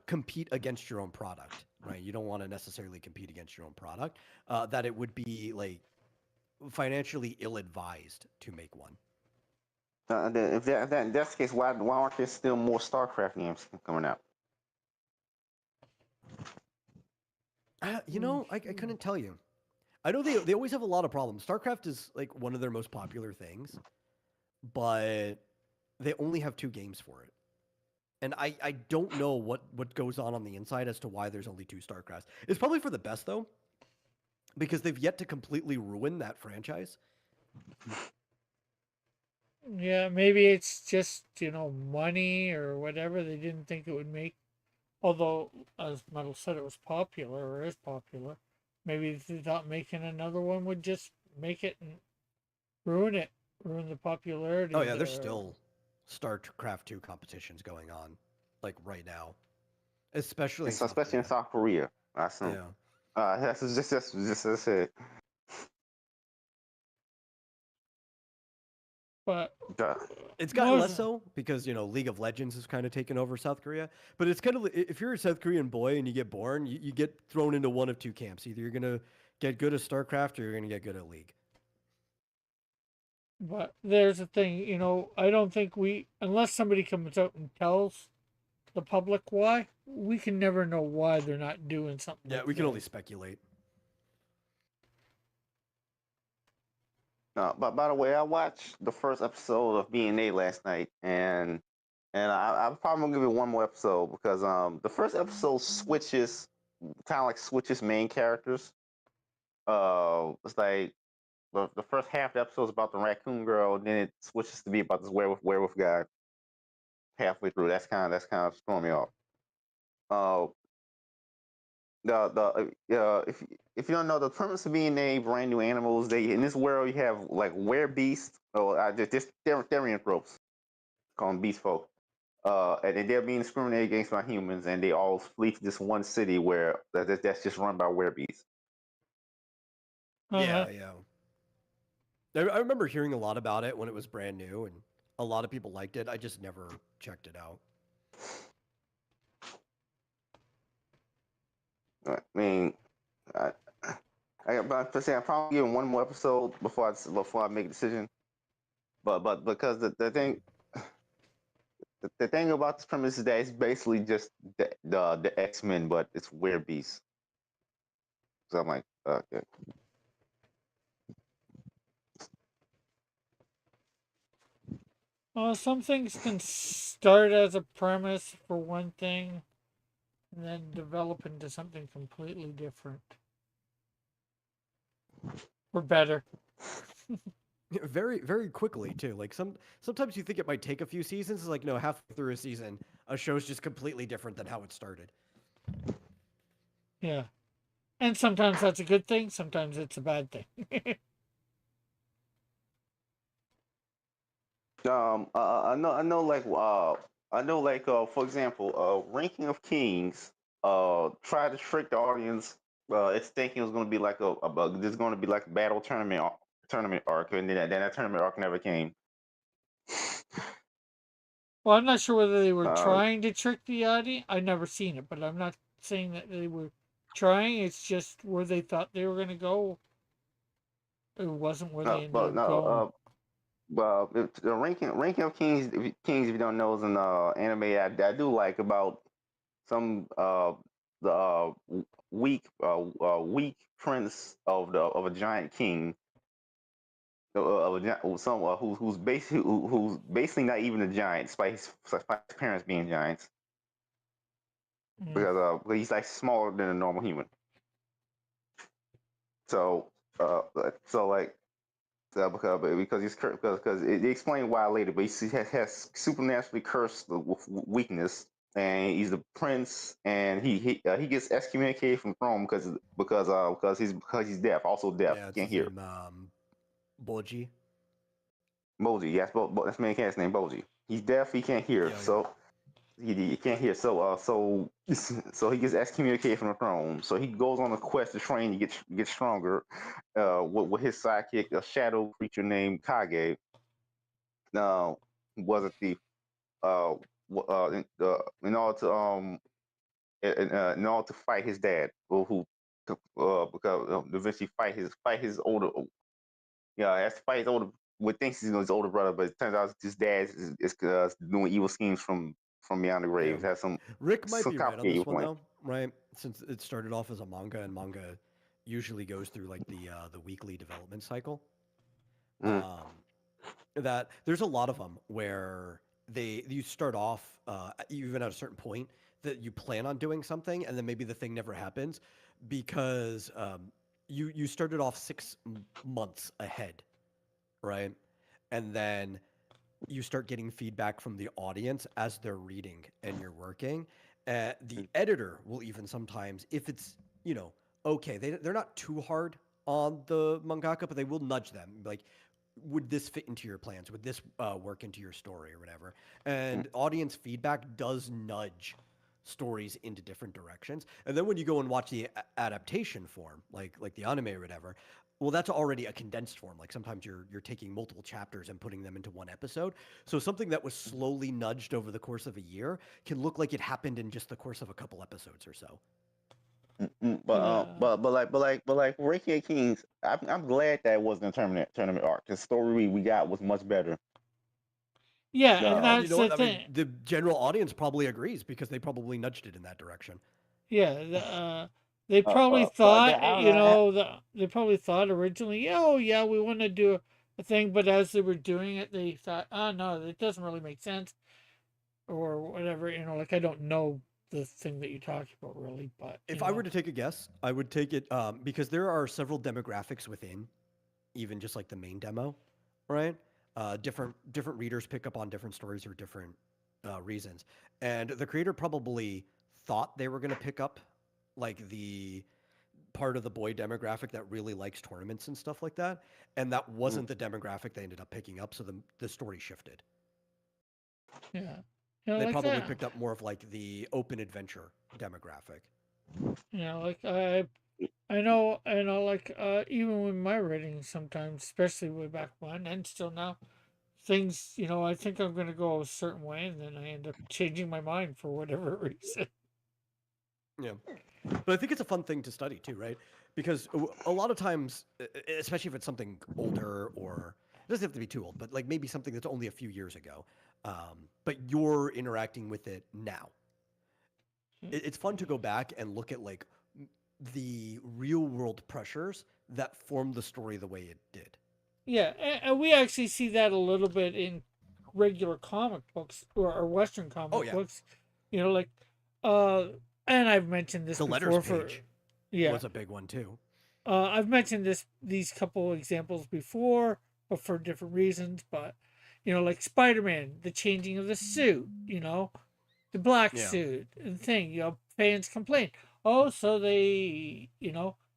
compete against your own product, right? You don't want to necessarily compete against your own product. That it would be like financially ill-advised to make one. If that's the case, why aren't there still more StarCraft games coming out? I couldn't tell you. I know they always have a lot of problems. StarCraft is like one of their most popular things, but they only have 2 games for it. And I don't know what goes on the inside as to why there's only 2 StarCrafts. It's probably for the best though, because they've yet to completely ruin that franchise. Yeah, maybe it's just, money or whatever. They didn't think it would make, although, as Metal said, it was popular or is popular. Maybe they thought making another one would just make it and ruin it, ruin the popularity Oh of yeah, there's the. still StarCraft 2 competitions going on, like right now, especially in It's South especially in Korea. South Korea. I assume. Yeah. That's just as I said. But Uh, It's gotten most, less so because League of Legends has kind of taken over South Korea. But it's kind of, if you're a South Korean boy and you get born, you get thrown into one of 2 camps. Either you're gonna get good at StarCraft or you're gonna get good at League. but there's a thing, I don't think unless somebody comes out and tells the public why, we can never know why they're not doing something Yeah, like we can only this. speculate. but by the way, I watched the first episode of BNA last night, and I'm probably gonna give it one more episode because the first episode switches kind of like switches main characters. It's like the first half of the episode is about the raccoon girl, then it switches to be about this werewolf guy halfway through. That's kind of throwing me off. Uh, if you don't know the premise of being named brand new animals, they in this world you have like werebeasts or just therianthropes, call them beast folk. And they're being discriminated against by humans, and they all flee to this one city where that's just run by werebeasts. Uh-huh. Yeah, yeah. I remember hearing a lot about it when it was brand new, and a lot of people liked it. I just never checked it out. I mean, I, but to say I'm probably giving one more episode before I make a decision. But because the thing about this premise is that it's basically just the X-Men, but it's werebeasts. So I'm like, okay. Some things can start as a premise for one thing and then develop into something completely different. Or better. Very, very quickly too. Like sometimes you think it might take a few seasons. It's like no, halfway through a season, a show's just completely different than how it started. Yeah. And sometimes that's a good thing, sometimes it's a bad thing. I know, like, for example, Ranking of Kings, tried to trick the audience. It's thinking it was going to be like there's going to be like a battle tournament arc, and then that tournament arc never came. Well, I'm not sure whether they were Uh, trying to trick the audience. I've never seen it, but I'm not saying that they were trying. It's just where they thought they were going to go. It wasn't where they ended but up no. going. The ranking of kings, if you don't know, is an anime I do like about some the weak prince of a giant king of some who's basically not even a giant, despite his parents being giants, Mm. because he's like smaller than a normal human. So like because he's because it explained why later, but he has supernaturally cursed weakness, and he's the prince, and he gets excommunicated from Rome because he's deaf, also deaf, Yeah, it's can't his hear. name, Boji. Boji, yes, that's main character's name, Boji. He's deaf, he can't hear, Yeah, yeah. so he can't hear. So he gets excommunicated from the throne. So he goes on a quest to train to get stronger. With his sidekick, a shadow creature named Kage. Now, was it the in order to in order to fight his dad, who because eventually fight his older, yeah, has to fight his older, what thinks he's his older brother, but it turns out his dad is doing evil schemes from beyond the Yeah. grave. Has Rick might some be right on complicated this one point. though, right? Since it started off as a manga, and manga usually goes through like the weekly development cycle. Mm, Um, that there's a lot of them where you start off even at a certain point that you plan on doing something, and then maybe the thing never happens because you started off 6 months ahead, right? And then you start getting feedback from the audience as they're reading and you're working. The mm, editor will even sometimes, if it's, you know, okay, they're not too hard on the mangaka, but they will nudge them. Like, would this fit into your plans? Would this work into your story or whatever? mm, And audience feedback does nudge stories into different directions. And then when you go and watch the adaptation form, like the anime or whatever, well, that's already a condensed form. Like sometimes you're taking multiple chapters and putting them into one episode. So something that was slowly nudged over the course of a year can look like it happened in just the course of a couple episodes or so. Yeah. But like Reiki of Kings, I'm glad that it wasn't a tournament arc. The story we got was much better. Yeah, and Uh, You that's know the what? I mean, thing. the general audience probably agrees because they probably nudged it in that direction. Yeah, they probably but thought, I don't know. they probably thought originally, oh yeah, we want to do a thing, but as they were doing it, they thought, oh no, it doesn't really make sense, or whatever. Like I don't know the thing that you're talking about really, but If I were to take a guess, I would take it because there are several demographics within, even just like the main demo, right? Different readers pick up on different stories for different reasons, and the creator probably thought they were going to pick up like the part of the boy demographic that really likes tournaments and stuff like that, and that Mm, wasn't the demographic they ended up picking up. So the story shifted. yeah, They like probably that. picked up more of like the open adventure demographic. Like I know, like even with my writing, sometimes, especially way back when, and still now, things, I think I'm gonna go a certain way, and then I end up changing my mind for whatever reason. Yeah. But I think it's a fun thing to study too, right? Because a lot of times, especially if it's something older or it doesn't have to be too old, but like maybe something that's only a few years ago, but you're interacting with it now. It's fun to go back and look at like the real world pressures that formed the story the way it did. Yeah, and we actually see that a little bit in regular comic books or Western Oh comic yeah, books. Like, uh, and I've mentioned this the letters before for, page yeah, was a big one too. I've mentioned these couple examples before, but for different reasons. But like Spider-Man, the changing of the suit, the black Yeah. suit and thing. Fans complain. Oh, so they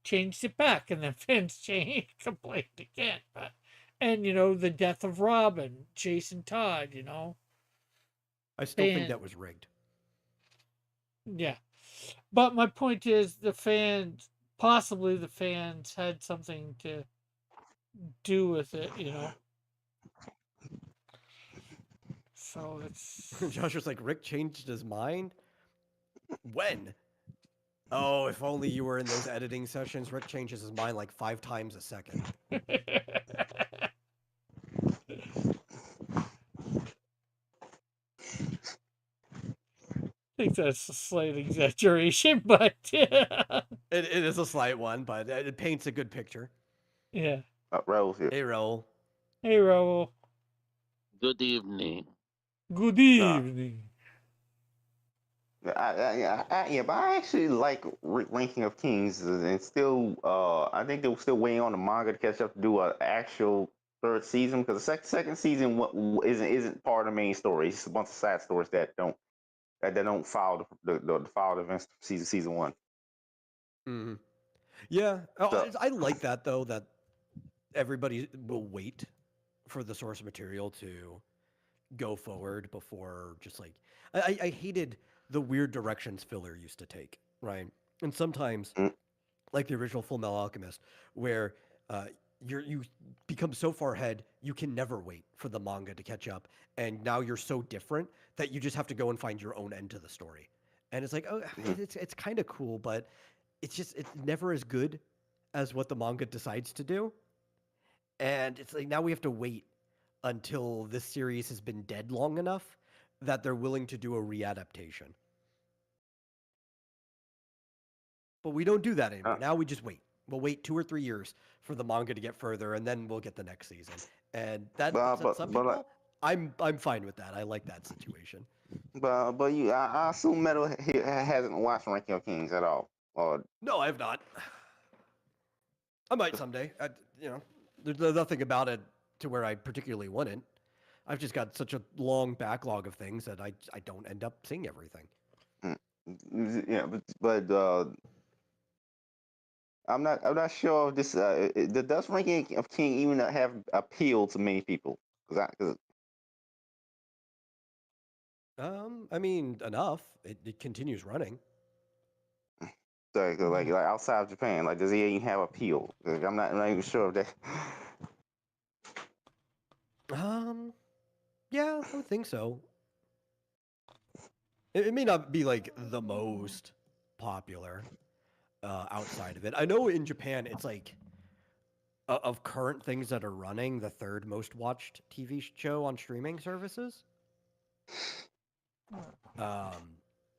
changed it back, and then fans complained again. But and the death of Robin, Jason Todd. I still think Fan, that was rigged. yeah. But my point is, possibly the fans had something to do with it. So it's Josh was like, Rick changed his mind? When? Oh, if only you were in those editing sessions. Rick changes his mind like 5 times a second. I think that's a slight exaggeration, but It is a slight one, but it paints a good picture. yeah. Raul's here. Hey, Raul. Hey, Raul. Good evening. Good evening. But I actually like Ranking of Kings, and still, I think they're still waiting on the manga to catch up to do an actual third season, because the second season isn't part of the main story. It's just a bunch of side stories that don't follow the follow events of season one. Mm-hmm. Yeah, So, I like that though. That everybody will wait for the source material to go forward before just like I hated the weird directions filler used to take, right? And sometimes, Mm. like the original Full Metal Alchemist, where you become so far ahead you can never wait for the manga to catch up, and now you're so different that you just have to go and find your own end to the story. And it's like, oh, it's kind of cool, but it's never as good as what the manga decides to do. And it's like now we have to wait until this series has been dead long enough that they're willing to do a readaptation. But we don't do that anymore. Now we just wait. We'll wait 2 or 3 years for the manga to get further, and then we'll get the next season. And that upsets some people. I'm fine with that. I like that situation. but I assume Metal hasn't watched Ranking of Kings at all. No, I have not. I might someday. There's nothing about it to where I particularly want it. I've just got such a long backlog of things that I don't end up seeing everything. Yeah, but I'm not sure if this does Ranking of King even have appeal to many people? Because I mean, enough. It continues running. like outside of Japan, like does he even have appeal? Like, I'm not even sure of that. Yeah, I would think so. It may not be like the most popular outside of it. I know in Japan it's like of current things that are running, the third most watched TV show on streaming services.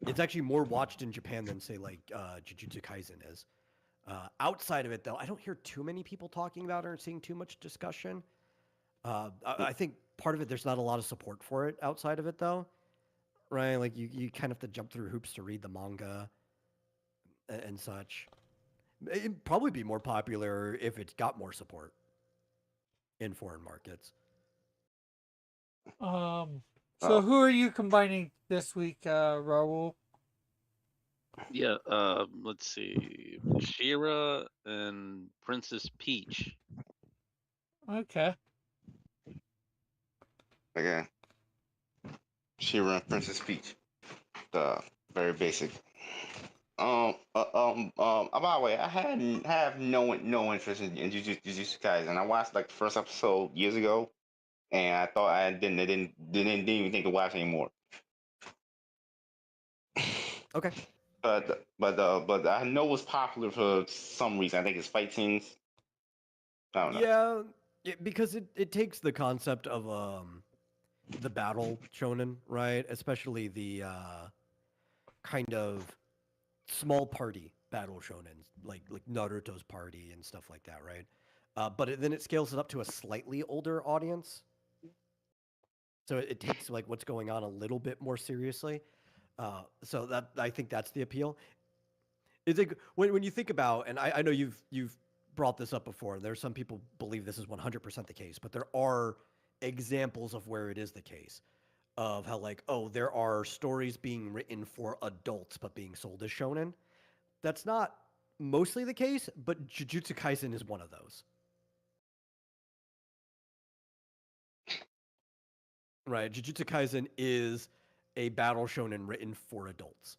It's actually more watched in Japan than say like Jujutsu Kaisen is. Outside of it, though, I don't hear too many people talking about it or seeing too much discussion. I think part of it, there's not a lot of support for it outside of it, though, right? Like you kind of have to jump through hoops to read the manga and such. It'd probably be more popular if it got more support in foreign markets. So who are you combining this week, Raul? Yeah, let's see. Shira and Princess Peach. Okay. Okay. She-Ra and Princess Peach. Very basic. By the way, I have no interest in Jujutsu Kaisen. I watched like the first episode years ago, and I thought I didn't even think to watch anymore. Okay. But I know it's popular for some reason. I think it's fight scenes. I don't know. Yeah, because it takes the concept of the battle shonen, right? Especially the kind of small party battle shonen, like Naruto's party and stuff like that, right? But then it scales it up to a slightly older audience. So it takes like what's going on a little bit more seriously. So that I think that's the appeal. It's like when you think about, and I know you've brought this up before, and there's some people believe this is 100% the case, but there are examples of where it is the case of how like, oh, there are stories being written for adults but being sold as shonen. That's not mostly the case, but Jujutsu Kaisen is one of those. Right, Jujutsu Kaisen is a battle shonen written for adults.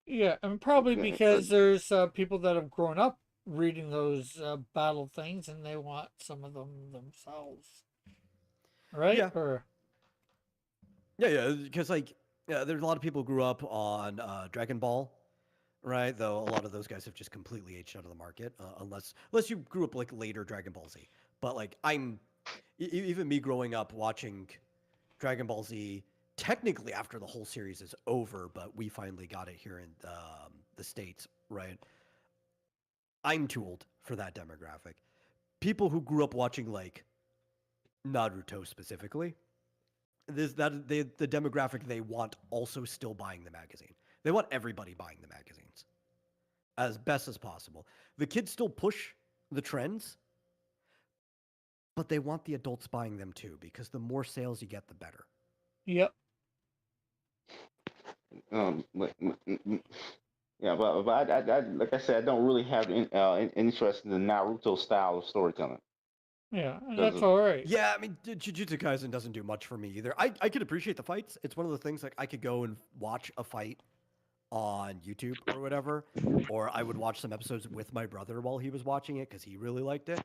Yeah, and probably because there's people that have grown up reading those battle things, and they want some of them themselves. right? Yeah. Or Yeah, because like there's a lot of people who grew up on Dragon Ball, right? Though a lot of those guys have just completely aged out of the market, unless you grew up like later Dragon Ball Z. But like even me growing up watching Dragon Ball Z, technically after the whole series is over, but we finally got it here in the States, right? I'm too old for that demographic. People who grew up watching like Naruto specifically, the demographic they want also still buying the magazine. They want everybody buying the magazines as best as possible. The kids still push the trends, but they want the adults buying them too because the more sales you get, the better. yep. Yeah, but I like I said, I don't really have interest in the Naruto style of storytelling. Yeah, and Because that's all right. Yeah, I mean, Jujutsu Kaisen doesn't do much for me either. I could appreciate the fights. It's one of the things like I could go and watch a fight on YouTube or whatever, or I would watch some episodes with my brother while he was watching it because he really liked it.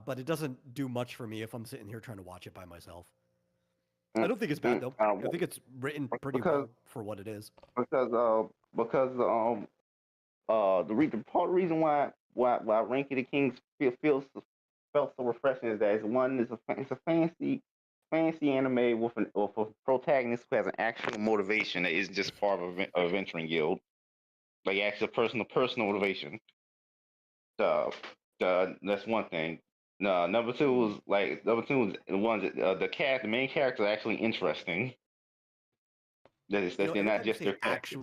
But it doesn't do much for me if I'm sitting here trying to watch it by myself. I don't think it's bad though. I think it's written pretty because well for what it is. because the part of the reason why Ranking the Kings felt so refreshing is that it's a fancy anime with a protagonist who has an actual motivation that isn't just part of a venturing guild, like actual personal motivation. That's one thing. Number two is the ones that, the main character is actually interesting. You know, They're every not time you just say their characters.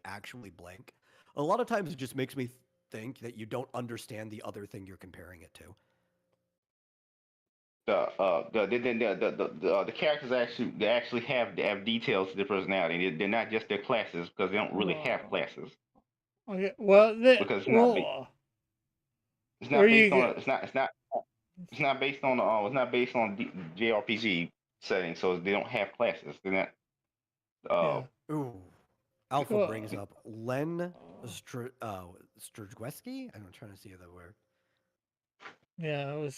actually blank, a lot of times it just makes me think that you don't understand the other thing you're comparing it to. The characters actually have details to their personality. They're not just their classes because they don't really have Well, classes okay. Well, because it's where not you based on get? it's not based on JRPG setting, so they don't have classes. They're not. Yeah. Ooh. Alpha brings Well, up Len Strzelecki? I'm trying to see the word. yeah. It was.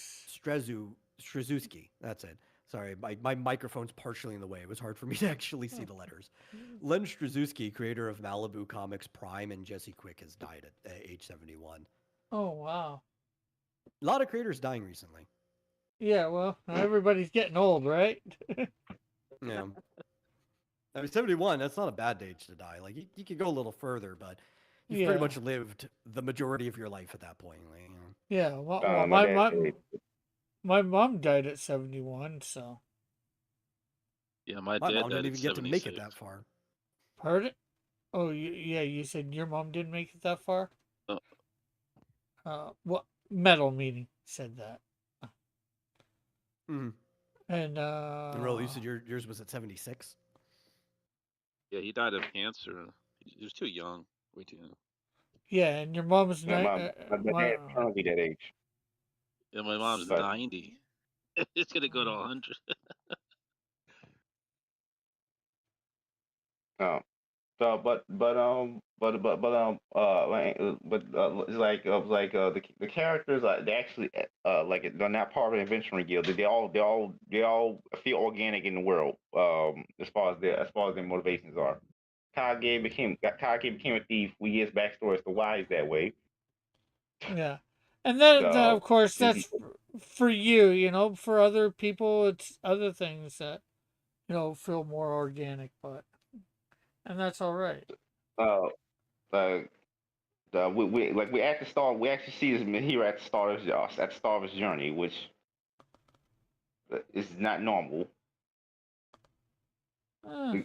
Strzelecki. That's it. Sorry, my microphone's partially in the way. It was hard for me to actually see the letters. Len Strzelecki, creator of Malibu Comics Prime and Jesse Quick, has died at age 71. Oh wow. A lot of creators dying recently. Yeah. Well, everybody's getting old, right? Yeah. I mean, 71, that's not a bad age to die. Like, you could go a little further, but you've pretty Yeah. much lived the majority of your life at that point. Like, you know. Yeah. Well, My dad. my mom died at 71. So. Yeah, my My dad mom died didn't at even get to make it 76. that far. Pardon? Oh, yeah. You said your mom didn't make it that far. Oh, What metal meeting said that? Mm-hmm. And And Roll, you said yours was at 76? yeah, he died of cancer. He was too young, way too young. yeah, and your mom's Yeah, not my dad's currently that age. Yeah, my mom's But 90. It's gonna go to 100. um, so it's the characters they actually they're not part of the adventuring guild. They all feel organic in the world. As far as their motivations are. Kage became a thief. We get his backstory as to why he's that way. yeah, and then of So course is he, that's for you. You know, for other people, it's other things that feel more organic, and that's all right. uh, uh, we at the start we actually see this hero at the start of his journey, which is not normal. Uh,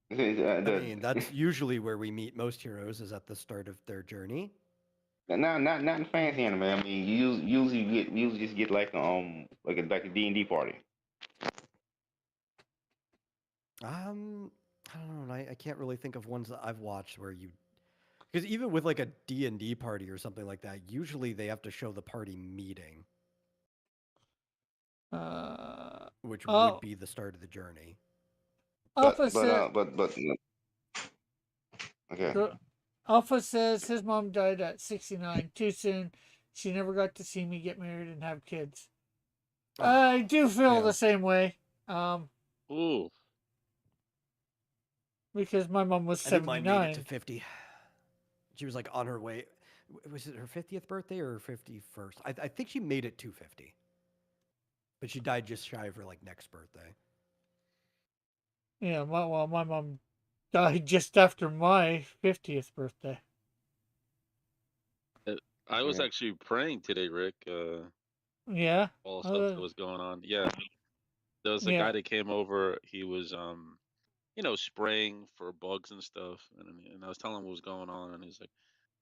I mean, that's usually where we meet most heroes, is at the start of their journey. Not in fancy anime. I mean, you usually just get like a D&D party. I don't know. I can't really think of ones that I've watched where you, because even with like a D&D party or something like that, usually they have to show the party meeting, which would oh, be the start of the journey. But Alpha okay. Alpha says his mom died at 69, too soon. She never got to see me get married and have kids. I do feel Yeah. the same way. Ooh. Because my mom was I think mine made it to 79. 50. She was like on her way. Was it her 50th birthday or her 51st? I think she made it to 50. But she died just shy of her like next birthday. Yeah, my mom died just after my 50th birthday. I was Yeah. actually praying today, Rick. Yeah. All the stuff that was going on. Yeah. There was a guy Yeah. that came over. He was spraying for bugs and stuff. And I was telling him what was going on, and he's like,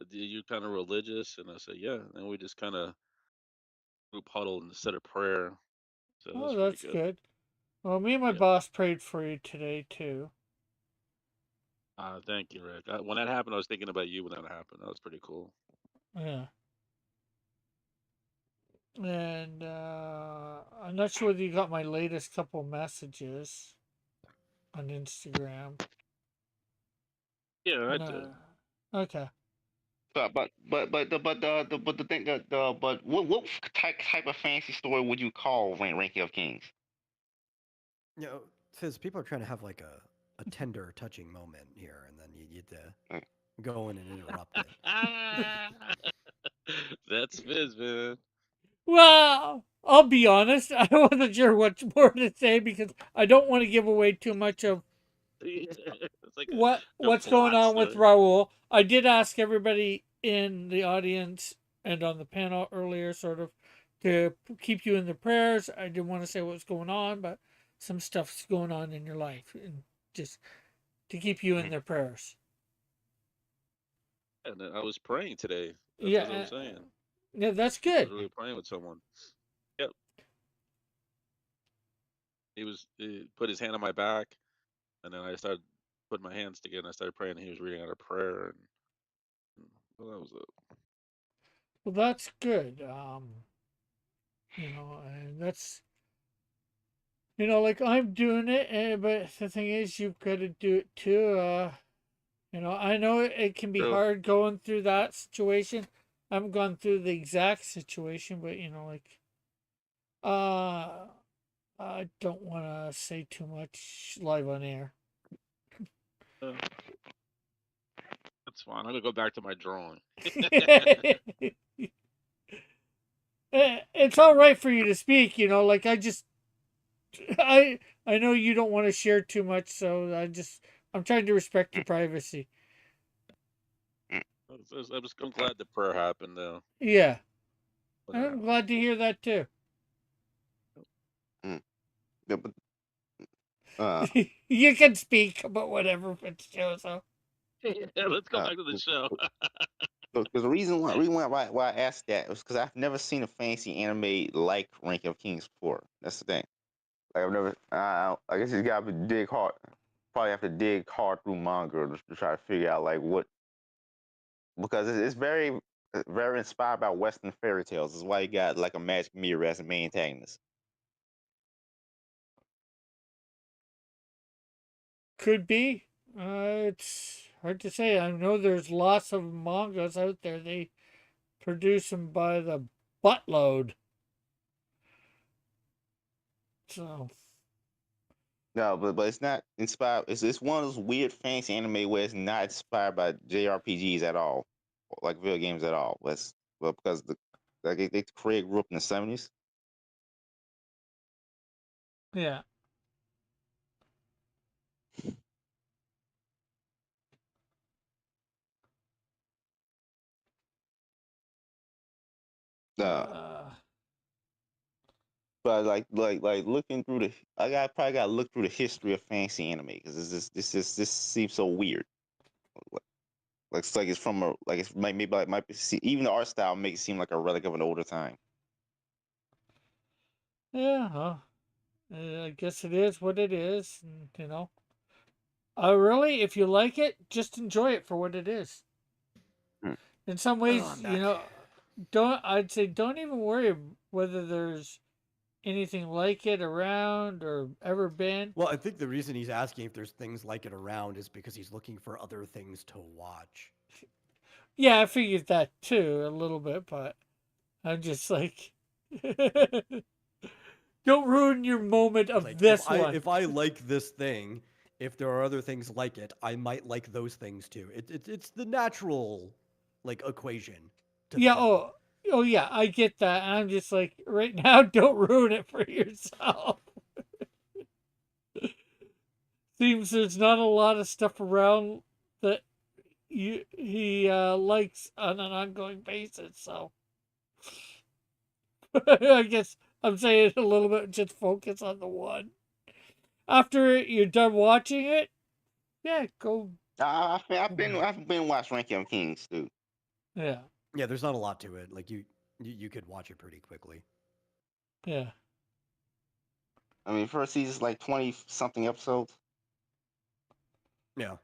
"Are you kind of religious?" And I said, "Yeah." And we just kind of group huddled and said a prayer. So that Oh, was pretty that's good. good. Well, me and my Yeah. boss prayed for you today too. Thank you, Rick. When that happened, I was thinking about you when that happened. That was pretty cool. Yeah. And I'm not sure whether you got my latest couple messages on Instagram. Yeah, I did. Okay. But the thing that but what type of fancy story would you call Ranking of Kings? You know, Fizz, people are trying to have like a tender, touching moment here, and then you get to Mm. go in and interrupt it. That's Fizz, man. Well, I'll be honest. I wasn't sure what more to say because I don't want to give away too much of It's like a what's going plot on with story. Raul. I did ask everybody in the audience and on the panel earlier, sort of, to keep you in the prayers. I didn't want to say what's going on, but some stuff's going on in your life, and just to keep you in Mhm. their prayers. And I was praying today. That's Yeah, what I was saying. yeah, that's I was good. really praying with someone. Yep. He put his hand on my back, and then I started putting my hands together, and I started praying, and he was reading out a prayer, and well, that was it. Well, that's good. And that's like I'm doing it, but the thing is, you've got to do it too. I know it can be True. hard going through that situation. I haven't gone through the exact situation, but uh, I don't want to say too much live on air. Uh, that's fine. I'm gonna go back to my drawing. It's all right for you to speak, like I I know you don't want to share too much, so I'm trying to respect your privacy. I'm glad the prayer happened though. Yeah, When it I'm happened. glad to hear that too. Mm. Yeah, but uh, You can speak about whatever fits you. So Yeah, let's go back to the show. because the reason why I asked that was because I've never seen a fancy anime like Ranking of Kings before. That's the thing. Like I've never. I guess you got to dig hard. Probably have to dig hard through manga to try to figure out like what, because it's very inspired by Western fairy tales. That's why you got like a magic mirror as a main antagonist. could be. It's hard to say. I know there's lots of mangas out there. They produce them by the buttload. So No, but it's not inspired. It's one of those weird fancy anime where it's not inspired by JRPGs at all, or like video games at all. But because they created grew up in the 70s. yeah. Uh, Uh, but like looking through probably got to look through the history of fancy anime because this seems so weird. Like it's like it's from a like it's might be even the art style makes it seem like a relic of an older time. yeah. I guess it is what it is. And, really, if you like it, just enjoy it for what it is. Hmm. In some Oh, ways, I'm back. I'd say don't even worry whether there's anything like it around or ever been. Well, I think the reason he's asking if there's things like it around is because he's looking for other things to watch. Yeah, I figured that too a little bit, but I'm just like, Don't ruin your moment of Like this one. if I like this thing, if there are other things like it, I might like those things too. It's the natural like equation. To Yeah. film. Oh, yeah. I get that. I'm just like, right now, don't ruin it for yourself. Seems there's not a lot of stuff around that he likes on an ongoing basis. So I guess I'm saying a little bit. Just focus on the one. After you're done watching it, yeah, go. I've been watching Ranking of Kings too. Yeah, Yeah, there's not a lot to it. Like you could watch it pretty quickly. yeah, I mean, first season's like 20 something episodes. Yeah,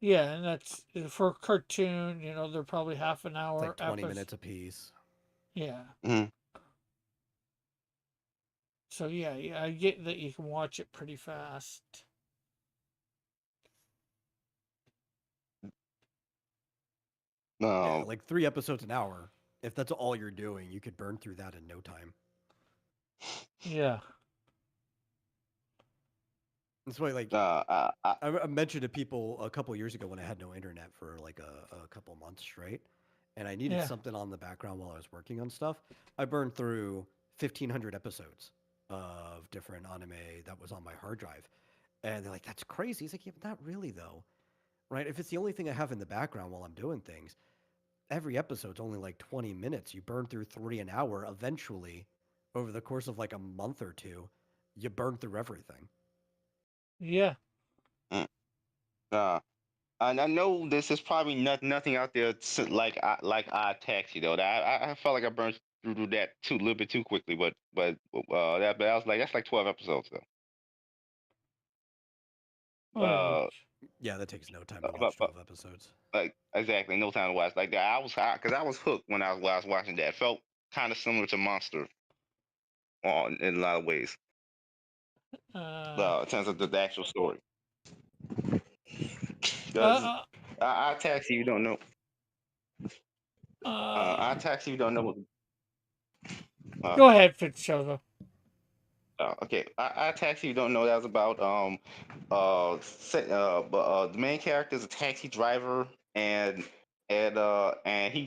yeah, and that's for a cartoon. You know, they're probably half an it's hour. like 20 minutes a piece. Yeah. Hmm. So yeah, I get that you can watch it pretty fast. Yeah, Um, like 3 episodes an hour. If that's all you're doing, you could burn through that in no time. Yeah. That's why, like, I mentioned to people a couple years ago when I had no internet for like a couple months straight, and I needed Yeah. something on the background while I was working on stuff. I burned through 1,500 episodes of different anime that was on my hard drive, and they're like, "That's crazy." He's like, "Yeah, but not really though, right? If it's the only thing I have in the background while I'm doing things, every episode's only like 20 minutes. You burn through 3 an hour. Eventually, over the course of like a month or two, you burn through everything." Yeah. mm, uh, and I know this is probably nothing out there like Odd Taxi though. I felt like I burned through that too a little bit too quickly, but I was like that's like 12 episodes though. Oh, yeah. Yeah, that takes no time to watch But 12 episodes. like exactly no time to watch like that. Because I was hooked when I was watching that. It felt kind of similar to Monster in a lot of ways. In terms of the actual story. Because uh, I taxi you don't know. I taxi you don't know. Go ahead, Fitzgerald. Okay, I taxi you don't know that was about the main character is a taxi driver and he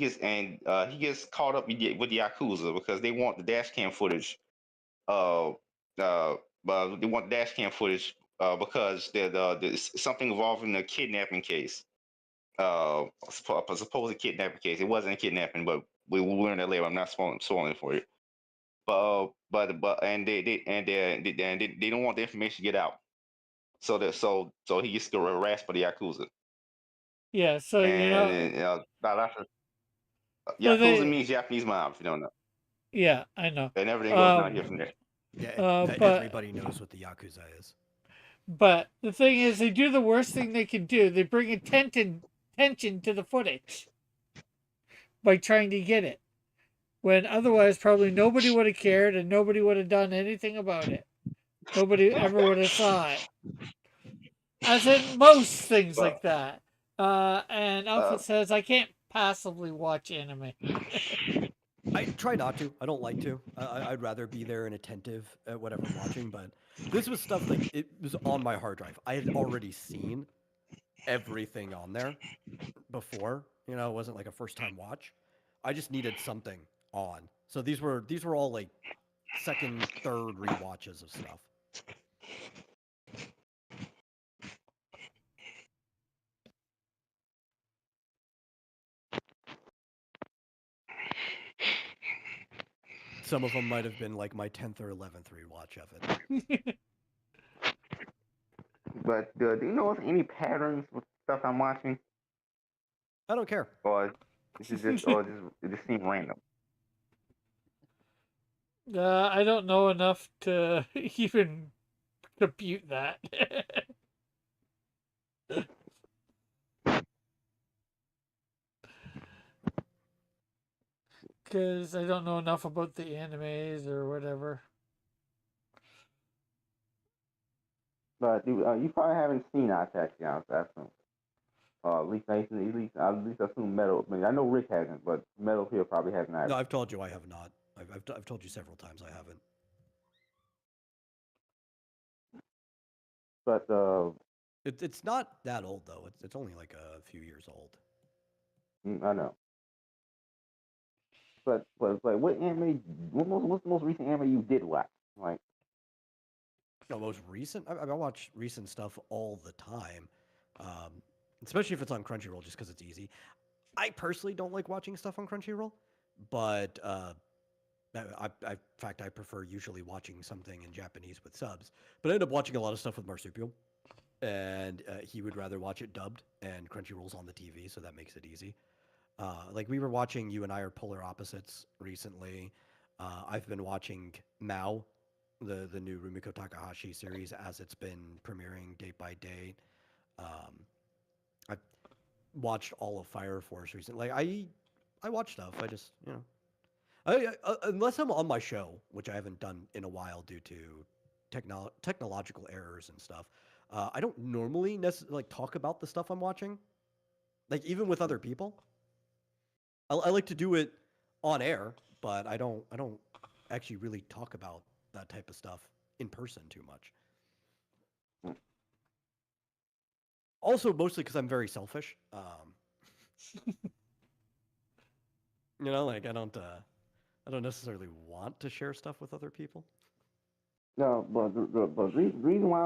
gets caught up with the Yakuza because they want the dash cam footage uh but they want dash cam footage because there's something involving a kidnapping case a supposed kidnapping case. It wasn't a kidnapping, but we will learn that later. I'm not spoiling for you. But and they don't want the information to get out. So he gets harassed by the Yakuza. Yeah, so And so Yakuza they, means Japanese mob, if you don't know. yeah, I know. And everything goes down here from there. Yeah, But everybody knows what the Yakuza is. but the thing is, they do the worst thing they can do. They bring tension to the footage by trying to get it, when otherwise probably nobody would have cared and nobody would have done anything about it. Nobody ever would have saw it. As in most things But like that. And Alpha says, I can't passively watch anime. I try not to. I don't like to. I'd rather be there and attentive at whatever I'm watching. But this was stuff like it was on my hard drive. I had already seen everything on there before. You know, it wasn't like a first time watch. I just needed something on. So these were all like second, third rewatches of stuff. Some of them might have been like my 10th or 11th rewatch of it. But do you know any patterns with stuff I'm watching, I don't care. or it just seems random? I don't know enough to even compute that. Because I don't know enough about the animes or whatever. But you probably haven't seen Odd Taxi, I assume. At least I assume Metal. I mean, I know Rick hasn't, but Metal here probably hasn't either. No, I've told you I have not. I've told you several times I haven't. But It's not that old though. It's only like a few years old. I know. But like, what anime? What's the most recent anime you did watch? Like, No, most recent. I watch recent stuff all the time, um, especially if it's on Crunchyroll, just because it's easy. I personally don't like watching stuff on Crunchyroll, but in fact, I prefer usually watching something in Japanese with subs. But I end up watching a lot of stuff with Marsupial, and he would rather watch it dubbed, and Crunchyroll's on the TV, so that makes it easy. Like we were watching, you and I are polar opposites recently. I've been watching Mao, the new Rumiko Takahashi series, as it's been premiering date by date. Um, I've watched all of Fire Force recently. Like I watch stuff. I just unless I'm on my show, which I haven't done in a while due to technological errors and stuff. I don't normally like talk about the stuff I'm watching, like even with other people. I like to do it on air, but I don't actually really talk about that type of stuff in person too much. Also, mostly because I'm very selfish. Like I don't necessarily want to share stuff with other people. no, but reason why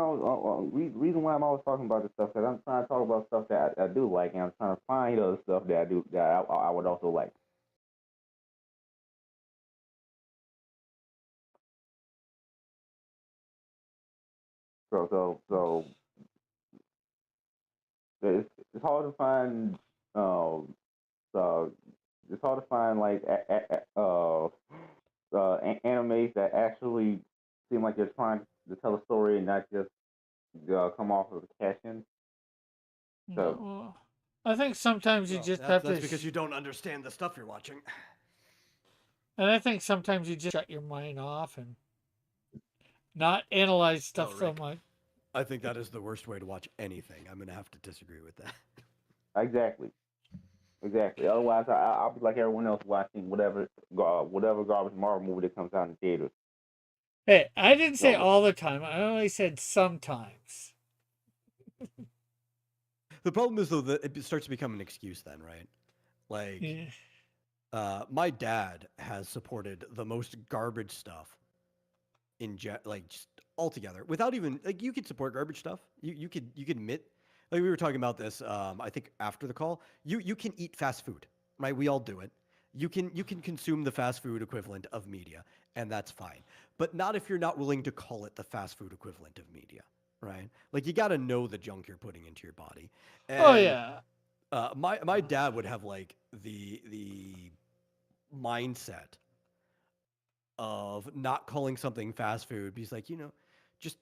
reason why I'm always talking about this stuff, because I'm trying to talk about stuff that I do like, and I'm trying to find other stuff that I do that I would also like. So it's hard to find uh it's hard to find like animes that actually seem like they're trying to tell a story and not just come off of a cash in. So No, I think sometimes you Well, just that's have to, because you don't understand the stuff you're watching. and I think sometimes you just shut your mind off and not analyze Oh, stuff so Rick, much. I think that is the worst way to watch anything. I'm gonna have to disagree with that. exactly. Exactly. Otherwise, I'll be like everyone else watching whatever garbage Marvel movie that comes out in theaters. Hey, I didn't say No, all the time. I only said sometimes. The problem is though that it starts to become an excuse then, right? Like, Yeah. my dad has supported the most garbage stuff like just altogether without even like you could support garbage stuff. You could admit like we were talking about this. I think after the call, you can eat fast food, right? We all do it. You can consume the fast food equivalent of media, and that's fine. But not if you're not willing to call it the fast food equivalent of media, right? Like you got to know the junk you're putting into your body, Oh and yeah. my dad would have like the mindset of not calling something fast food. He's like, just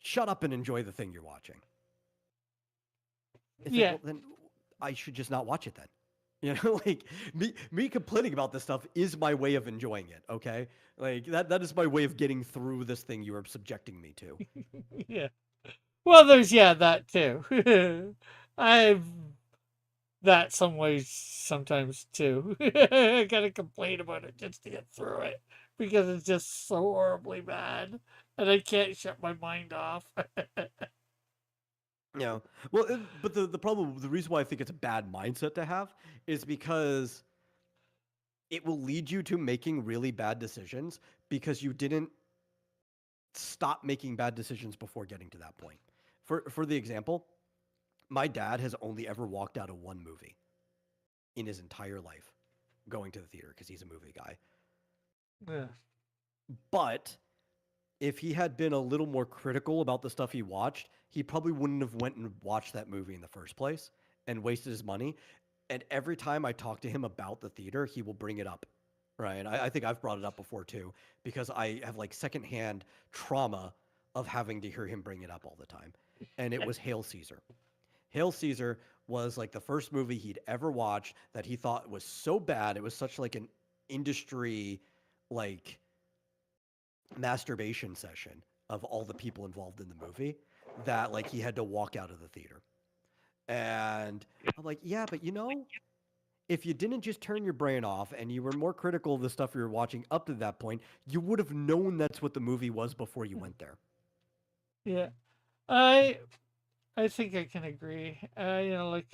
shut up and enjoy the thing you're watching. It's like, Yeah. well, then I should just not watch it then. Like me complaining about this stuff is my way of enjoying it. Okay, like that is my way of getting through this thing you are subjecting me to. Yeah. Well, there's that too. I've that some ways sometimes too. I gotta complain about it just to get through it because it's just so horribly bad, and I can't shut my mind off. Well, but the problem, the reason why I think it's a bad mindset to have is because it will lead you to making really bad decisions because you didn't stop making bad decisions before getting to that point. For the example, my dad has only ever walked out of one movie in his entire life going to the theater because he's a movie guy. Yeah. But if he had been a little more critical about the stuff he watched, he probably wouldn't have went and watched that movie in the first place and wasted his money. And every time I talk to him about the theater, he will bring it up. Right. I think I've brought it up before too, because I have like secondhand trauma of having to hear him bring it up all the time. And it was Hail Caesar. Hail Caesar was like the first movie he'd ever watched that he thought was so bad. It was such like an industry like masturbation session of all the people involved in the movie that like he had to walk out of the theater. And I'm like, yeah, but if you didn't just turn your brain off and you were more critical of the stuff you were watching up to that point, you would have known that's what the movie was before you went there. Yeah. I I think I can agree. Like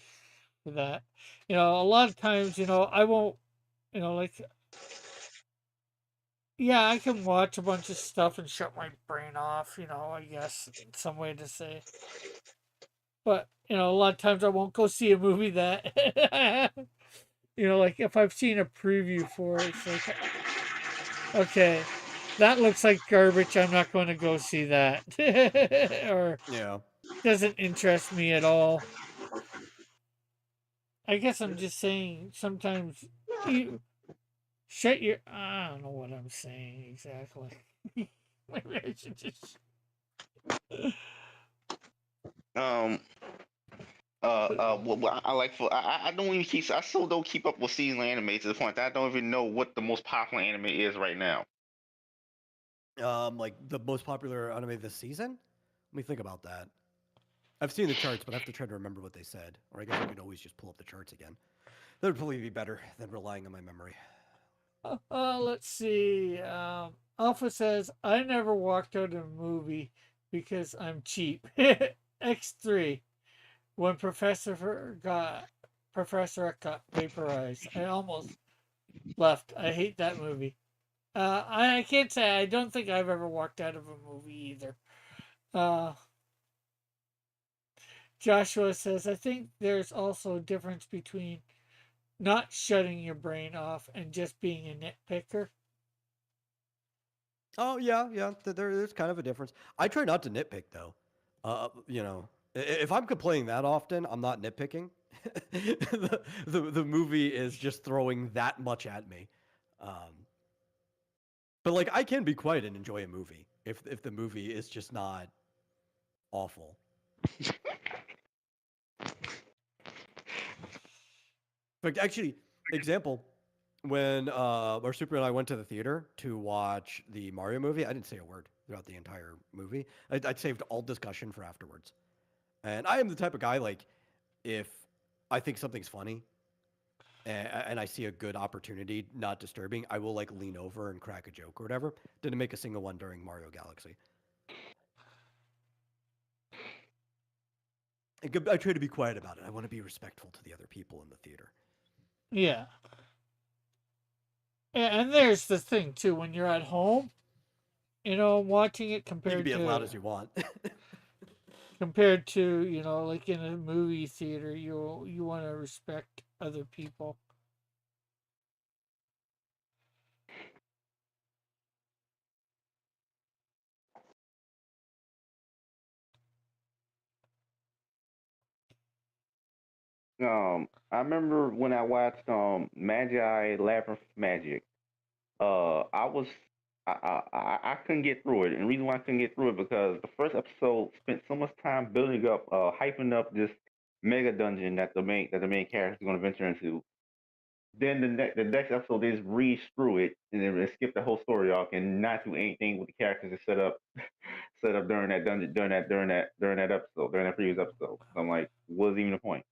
with that. A lot of times, I won't, like, yeah, I can watch a bunch of stuff and shut my brain off, I guess, some way to say. But, a lot of times I won't go see a movie that, like if I've seen a preview for it, it's like, okay, that looks like garbage. I'm not going to go see that. Or Yeah. doesn't interest me at all. I guess I'm just saying sometimes you shut your. I don't know what I'm saying exactly. Maybe I should just. Um. I like for I don't even keep I still don't keep up with seasonal anime to the point that I don't even know what the most popular anime is right now. Like the most popular anime this season. Let me think about that. I've seen the charts, but I have to try to remember what they said. Or I guess I could always just pull up the charts again. That would probably be better than relying on my memory. Let's see. Alpha says I never walked out of a movie because I'm cheap. X3. When Professor got vaporized, I almost left. I hate that movie. I can't say I don't think I've ever walked out of a movie either. Uh, Joshua says I think there's also a difference between not shutting your brain off and just being a nitpicker. Oh yeah, yeah. There's kind of a difference. I try not to nitpick though. If I'm complaining that often, I'm not nitpicking. The movie is just throwing that much at me. Um, but like I can be quiet and enjoy a movie if the movie is just not awful. Like actually, example, when Marsupial and I went to the theater to watch the Mario movie, I didn't say a word throughout the entire movie. I saved all discussion for afterwards. And I am the type of guy like if I think something's funny and I see a good opportunity, not disturbing, I will like lean over and crack a joke or whatever. Didn't make a single one during Mario Galaxy. I try to be quiet about it. I want to be respectful to the other people in the theater. Yeah. And there's the thing too when you're at home, watching it You can be as loud as you want. compared to like in a movie theater, you want to respect other people. I remember when I watched Magi Labyrinth Magic. I was I couldn't get through it, and the reason why I couldn't get through it because the first episode spent so much time building up, hyping up this mega dungeon that the main character is going to venture into. Then the next episode they just breeze through it and then skip the whole story arc and not do anything with the characters that set up during that dungeon during that episode during that previous episode. So I'm like, what's even the point?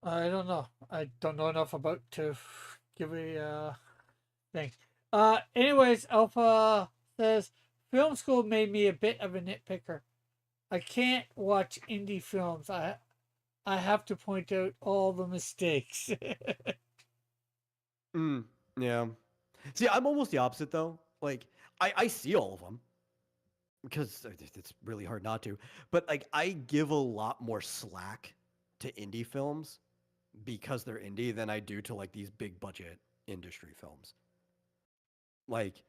I don't know. I don't know enough about to give a thing. Anyways, Alpha says film school made me a bit of a nitpicker. I can't watch indie films. I have to point out all the mistakes. Yeah. See, I'm almost the opposite though. Like I see all of them because it's really hard not to. But like I give a lot more slack to indie films because they're indie than I do to like these big budget industry films. Like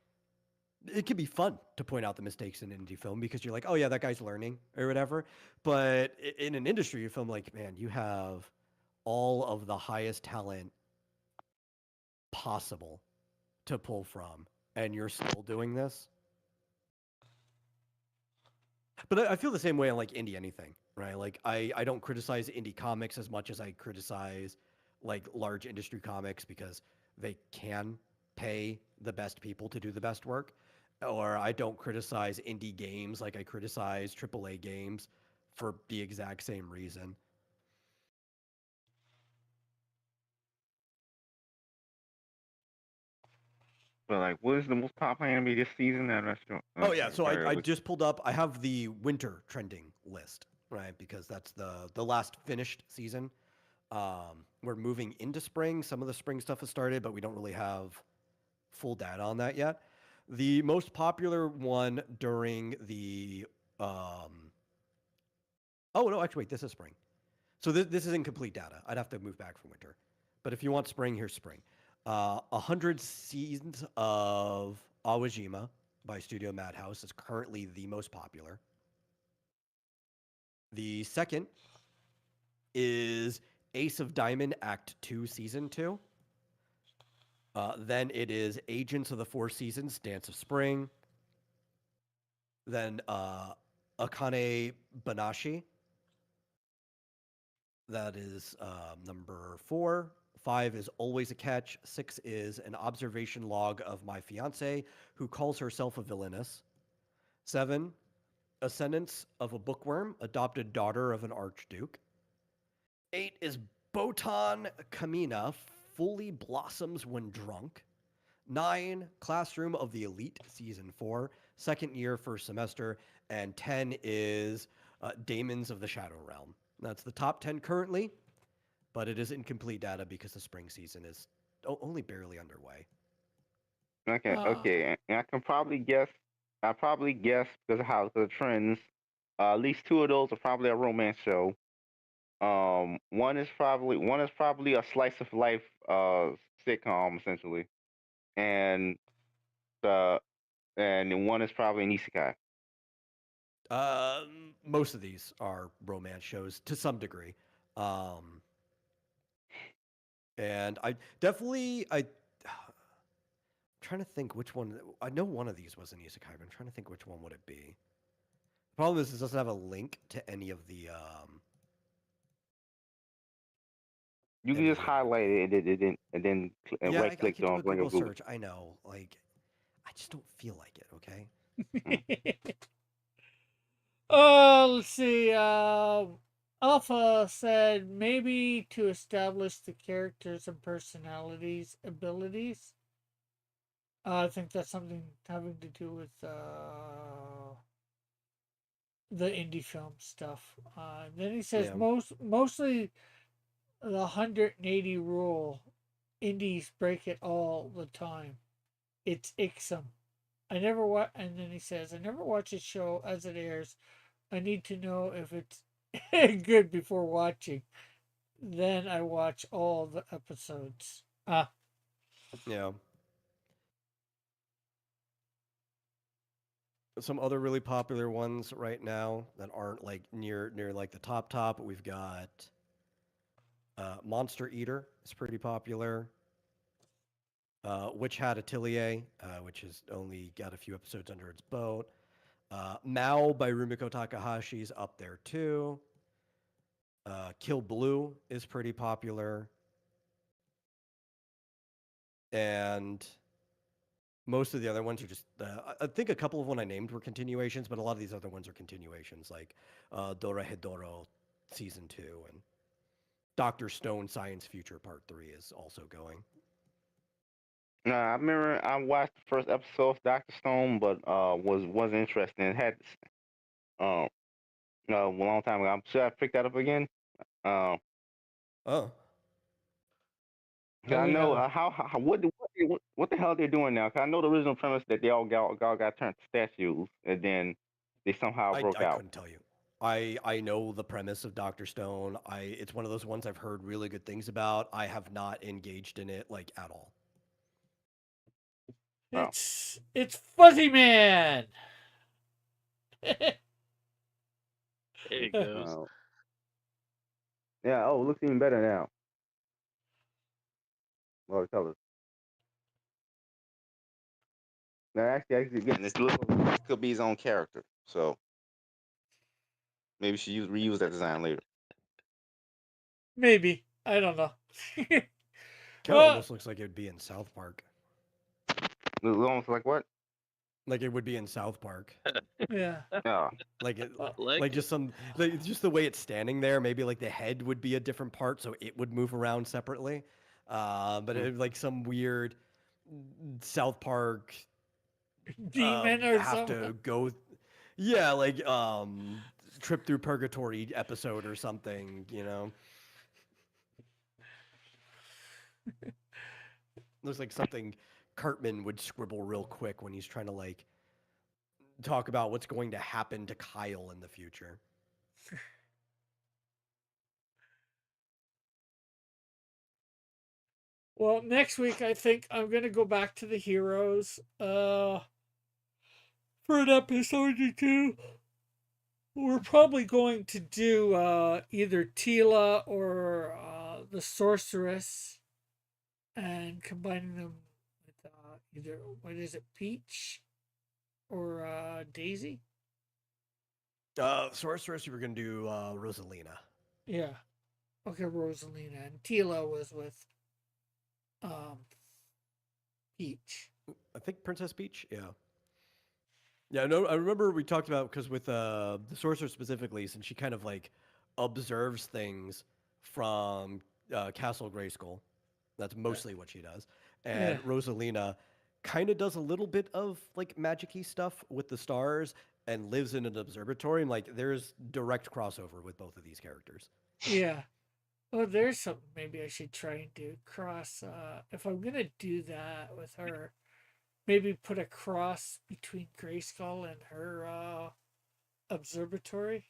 it can be fun to point out the mistakes in an indie film because you're like, oh yeah, that guy's learning or whatever. But in an industry film, like man, you have all of the highest talent possible to pull from, and you're still doing this. But I feel the same way on like indie anything, right? Like I don't criticize indie comics as much as I criticize like large industry comics because they can pay the best people to do the best work. Or I don't criticize indie games like I criticize AAA games for the exact same reason. But like, what is the most popular anime this season? That restaurant. Oh yeah, so I just pulled up. I have the winter trending list, right? Because that's the last finished season. We're moving into spring. Some of the spring stuff has started, but we don't really have full data on that yet. The most popular one during the oh no, actually wait, this is spring. So this is incomplete data. I'd have to move back from winter. But if you want spring, here's spring. 100 Seasons of Awajima by Studio Madhouse is currently the most popular. The second is Ace of Diamond Act 2 Season 2. Then it is Agents of the Four Seasons Dance of Spring. Then Akane Banashi. That is number 4. 5 is Always a Catch. 6 is An Observation Log of My Fiancé, who calls herself a villainess. 7, Ascendance of a Bookworm, adopted daughter of an archduke. 8 is Botan Kamina, fully blossoms when drunk. 9, Classroom of the Elite, Season 4, second year, first semester. And 10 is Daemons of the Shadow Realm. That's the top 10 currently, but it is incomplete data because the spring season is only barely underway. Okay, okay, and I can probably guess. I probably guess because of how the trends. At least 2 of those are probably a romance show. One is probably a slice of life sitcom essentially, and the and one is probably an isekai. Most of these are romance shows to some degree. And I definitely, I'm trying to think which one. I know one of these was an isekai, but I'm trying to think which one would it be. The problem is it doesn't have a link to any of the. You can just highlight it and then Yeah, right I click can do on a bring Google up Google. search. I know, like, I just don't feel like it. Okay. Let's see. Alpha said maybe to establish the characters and personalities, abilities. I think that's something having to do with the indie film stuff. Then he says Yeah. mostly the 180 rule. Indies break it all the time. It's Ixum. I never watch, and then he says, I never watch a show as it airs. I need to know if it's good before watching. Then I watch all the episodes. Yeah. Some other really popular ones right now that aren't like near like the top, but we've got Monster Eater is pretty popular. Witch Hat Atelier, which has only got a few episodes under its belt. Mao by Rumiko Takahashi is up there too. Kill Blue is pretty popular. And most of the other ones are just, I think a couple of one I named were continuations, but a lot of these other ones are continuations, like Dorohedoro Season 2 and Dr. Stone Science Future Part 3 is also going. I remember I watched the first episode of Doctor Stone, but wasn't interested. It had a long time ago. Should I pick that up again? Oh. I know what the hell they're doing now. Cause I know the original premise that they all got turned to statues, and then they somehow broke I out. couldn't tell you. I know the premise of Dr. Stone. It's one of those ones I've heard really good things about. I have not engaged in it like at all. It's Fuzzy Man. There he goes. Yeah. Oh, it looks even better now. All the colors. Now, actually, again, this could be his own character. So maybe she reuse that design later. Maybe. I don't know. Kind of almost looks like it would be in South Park. Almost like what? Like it would be in South Park. Yeah. Yeah. Like it, Like just just the way it's standing there. Maybe like the head would be a different part, so it would move around separately. But it, like some weird, South Park Demon or have something. to go, yeah, like trip through purgatory episode or something, you know. Looks like something Cartman would scribble real quick when he's trying to like talk about what's going to happen to Kyle in the future. Well, next week I think I'm gonna go back to the heroes. For an episode or two. We're probably going to do either Tila or the sorceress, and combining them with either what is it, Peach or Daisy? Sorceress, you were gonna do Rosalina. Yeah. Okay, Rosalina, and Tila was with um, Peach. I think Princess Peach. Yeah. Yeah, no, I remember we talked about because with the sorcerer specifically, since she kind of like observes things from Castle Grayskull. That's mostly what she does. And Yeah. Rosalina kind of does a little bit of like magic-y stuff with the stars and lives in an observatory. And like there's direct crossover with both of these characters. Yeah. Oh, there's something maybe I should try and do. Cross, if I'm gonna do that with her, maybe put a cross between Grayskull and her observatory.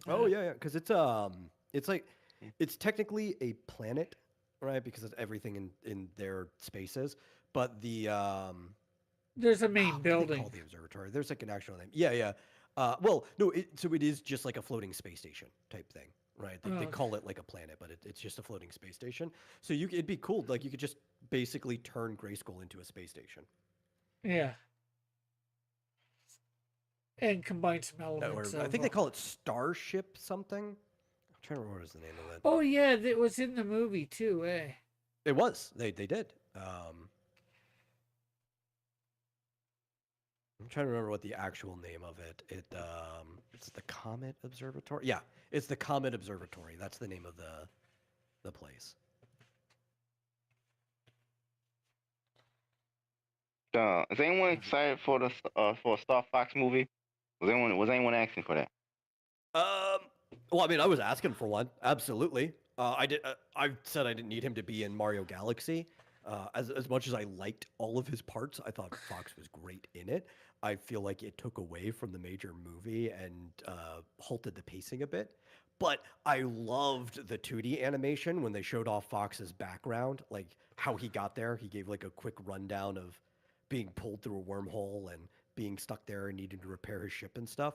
Oh yeah, because it's like it's technically a planet, right? Because it's everything in their spaces, but the There's a main what do they building. call the observatory? There's like an actual name. Yeah, yeah. Well, no, so it is just like a floating space station type thing, right? They Oh, call it like a planet, but it's just a floating space station. So it'd be cool. Like you could just basically turn Grayskull into a space station. yeah. And combine some Or elements I of. think they call it Starship something. I'm trying to remember what was the name of it. Oh yeah, that was in the movie too, eh? It was. They did. I'm trying to remember what the actual name of it. It's the Comet Observatory. Yeah, it's the Comet Observatory. That's the name of the place. Is anyone excited for the for a Star Fox movie? Was anyone asking for that? Well, I mean, I was asking for one. Absolutely. I did. I said I didn't need him to be in Mario Galaxy. As much as I liked all of his parts, I thought Fox was great in it. I feel like it took away from the major movie and halted the pacing a bit. But I loved the 2D animation when they showed off Fox's background, like how he got there. He gave like a quick rundown of being pulled through a wormhole and being stuck there and needing to repair his ship and stuff.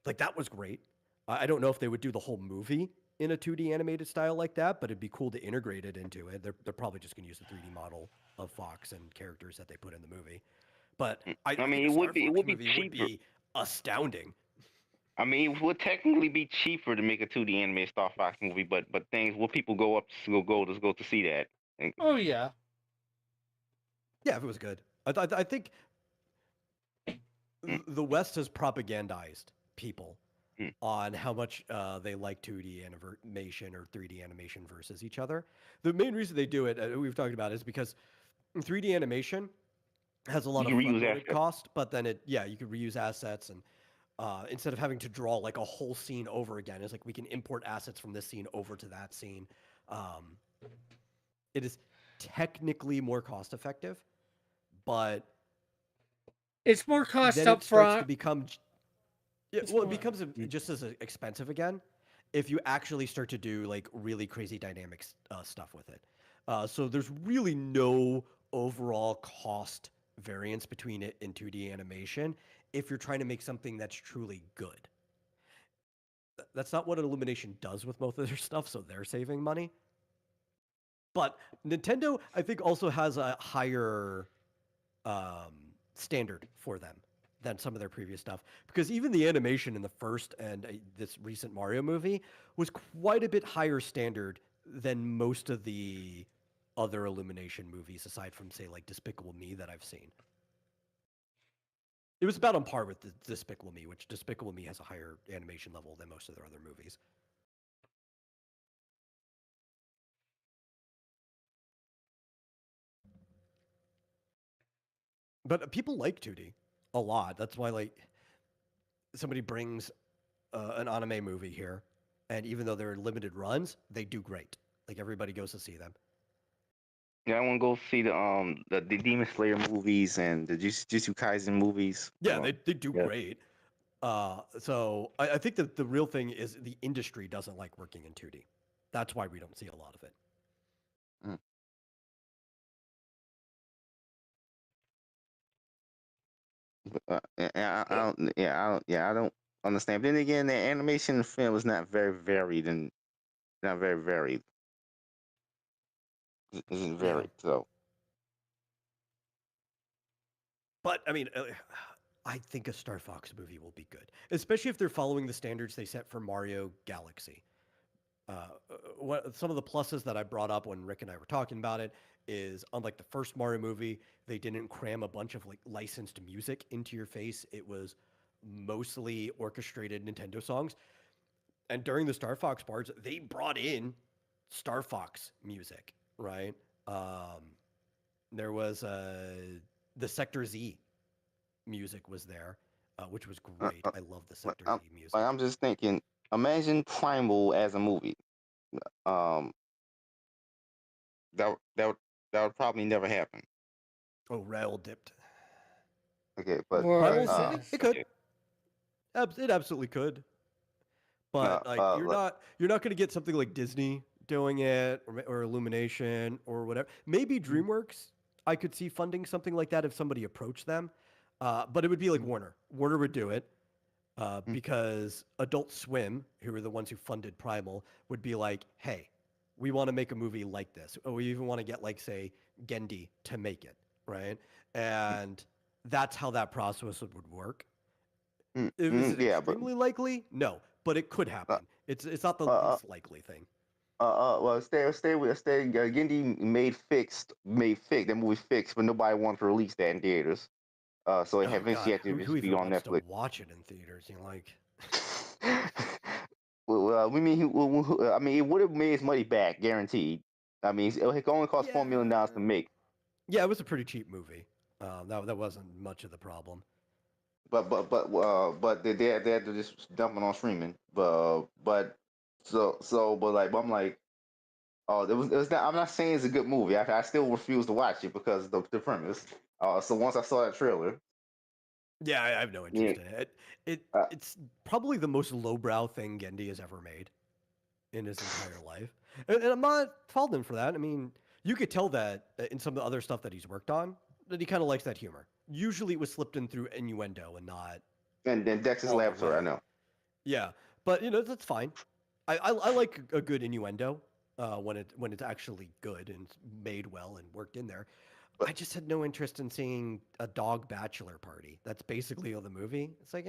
Like that was great. I don't know if they would do the whole movie in a 2D animated style like that, but it'd be cool to integrate it into it. They're probably just going to use the 3D model of Fox and characters that they put in the movie. But I I mean, think a Star it Fox would be movie would cheaper. be astounding. I mean, it would technically be cheaper to make a 2D animated Star Fox movie, but things will people go up to go to see that? And, Oh yeah. Yeah, if it was good. I think mm, the West has propagandized people mm. on how much they like 2D animation or 3D animation versus each other. The main reason they do it, we've talked about, is because 3D animation has a You lot of can reuse front-loaded assets. cost, but then you could reuse assets and instead of having to draw like a whole scene over again, it's like we can import assets from this scene over to that scene. Um, it is technically more cost effective, but It's more cost then up it starts to front. become It's well, it more- becomes just as expensive again if you actually start to do like really crazy dynamics stuff with it. So there's really no overall cost variance between it and 2D animation if you're trying to make something that's truly good. That's not what Illumination does with most of their stuff, so they're saving money. But Nintendo, I think, also has a higher standard for them than some of their previous stuff because even the animation in the first and this recent Mario movie was quite a bit higher standard than most of the other Illumination movies, aside from say like Despicable Me that I've seen. It was about on par with the Despicable Me, which Despicable Me has a higher animation level than most of their other movies. But people like 2D a lot. That's why, like, somebody brings an anime movie here, and even though they're limited runs, they do great. Like, everybody goes to see them. Yeah, I want to go see the Demon Slayer movies and the Jujutsu Kaisen movies. Yeah, they do Yeah. great. So I think that the real thing is the industry doesn't like working in 2D. That's why we don't see a lot of it. I don't understand. But then again, the animation in the film is not very varied and not very varied. It isn't varied, so. But I mean, I think a Star Fox movie will be good, especially if they're following the standards they set for Mario Galaxy. Some of the pluses that I brought up when Rick and I were talking about it is, unlike the first Mario movie, they didn't cram a bunch of like licensed music into your face. It was mostly orchestrated Nintendo songs. And during the Star Fox parts, they brought in Star Fox music, right? There was the Sector Z music was there, which was great. I love the Sector Z music. I'm just thinking, imagine Primal as a movie. That would probably never happen. Oh, rail dipped. Okay, but Primal Right. City, it could. It absolutely could. But like you're not going to get something like Disney doing it or Illumination or whatever. Maybe DreamWorks. I could see funding something like that if somebody approached them. But it would be like Warner. Warner would do it because Adult Swim, who were the ones who funded Primal, would be like, hey, we want to make a movie like this. Or we even want to get, like, say, Gendy to make it, right? And that's how that process would work. Is it extremely likely? No, but it could happen. It's not the least likely thing. Well, stay. Gendy made fixed. That movie fixed, but nobody wanted to release that in theaters. So it eventually had to Who be even on wants Netflix. to watch it in theaters? You know, like. Well, we mean, I mean, it would have made its money back, guaranteed. I mean, it only cost $4 million to make. Yeah, it was a pretty cheap movie. That wasn't much of the problem. But they had to just dump it on streaming. But I'm like, oh, it was not. I'm not saying it's a good movie. I still refuse to watch it because of the premise. So once I saw that trailer, yeah, I have no interest in it. It's probably the most lowbrow thing Gendy has ever made in his entire life, and I'm not faulting him for that. I mean, you could tell that in some of the other stuff that he's worked on that he kind of likes that humor. Usually, it was slipped in through innuendo and not. And then Dexter's Laboratory, I know. Yeah, but that's fine. I like a good innuendo when it's actually good and made well and worked in there. I just had no interest in seeing a dog bachelor party. That's basically all the movie. It's like,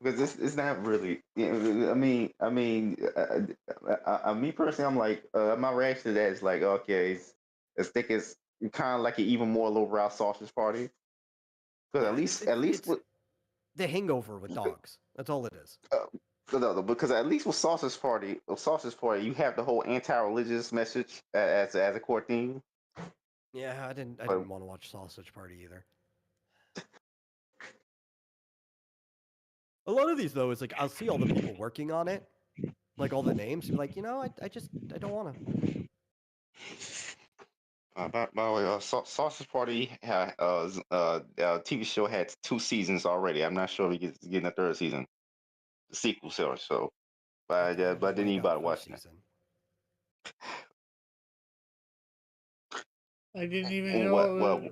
Because it's not really. Me personally, I'm like, my reaction to that is like, okay, it's kind of like an even more lowbrow sausage party. Because at least with The Hangover with dogs. That's all it is. Because at least with Sausage Party, you have the whole anti-religious message as a core theme. Yeah, I didn't want to watch Sausage Party either. A lot of these though is like I'll see all the people working on it, like all the names, and be like, I don't want to. By the way, Sausage Party TV show had 2 seasons already. I'm not sure if it's getting a 3rd season, the sequel series. So, but then you about to watch that. I didn't even know.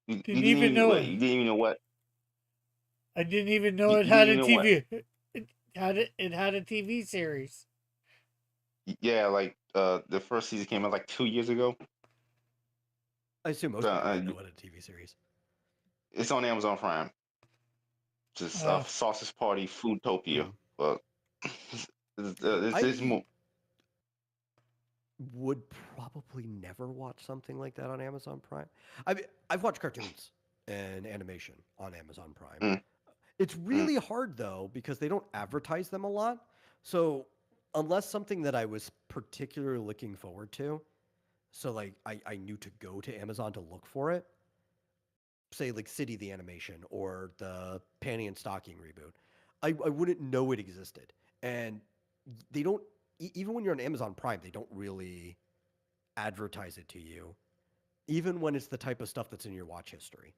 You didn't even know what? You didn't even know what? I didn't even know it had a TV. It had a TV series. Yeah, like the first season came out like 2 years ago. I assume most people know what a TV series. It's on Amazon Prime. Just Sausage Party Foodtopia. But I would probably never watch something like that on Amazon Prime. I've watched cartoons and animation on Amazon Prime. It's really hard though because they don't advertise them a lot. So unless something that I was particularly looking forward to, so like I knew to go to Amazon to look for it, say like City the animation or the Panty and Stocking reboot, I wouldn't know it existed. And they don't, even when you're on Amazon Prime, they don't really advertise it to you, even when it's the type of stuff that's in your watch history.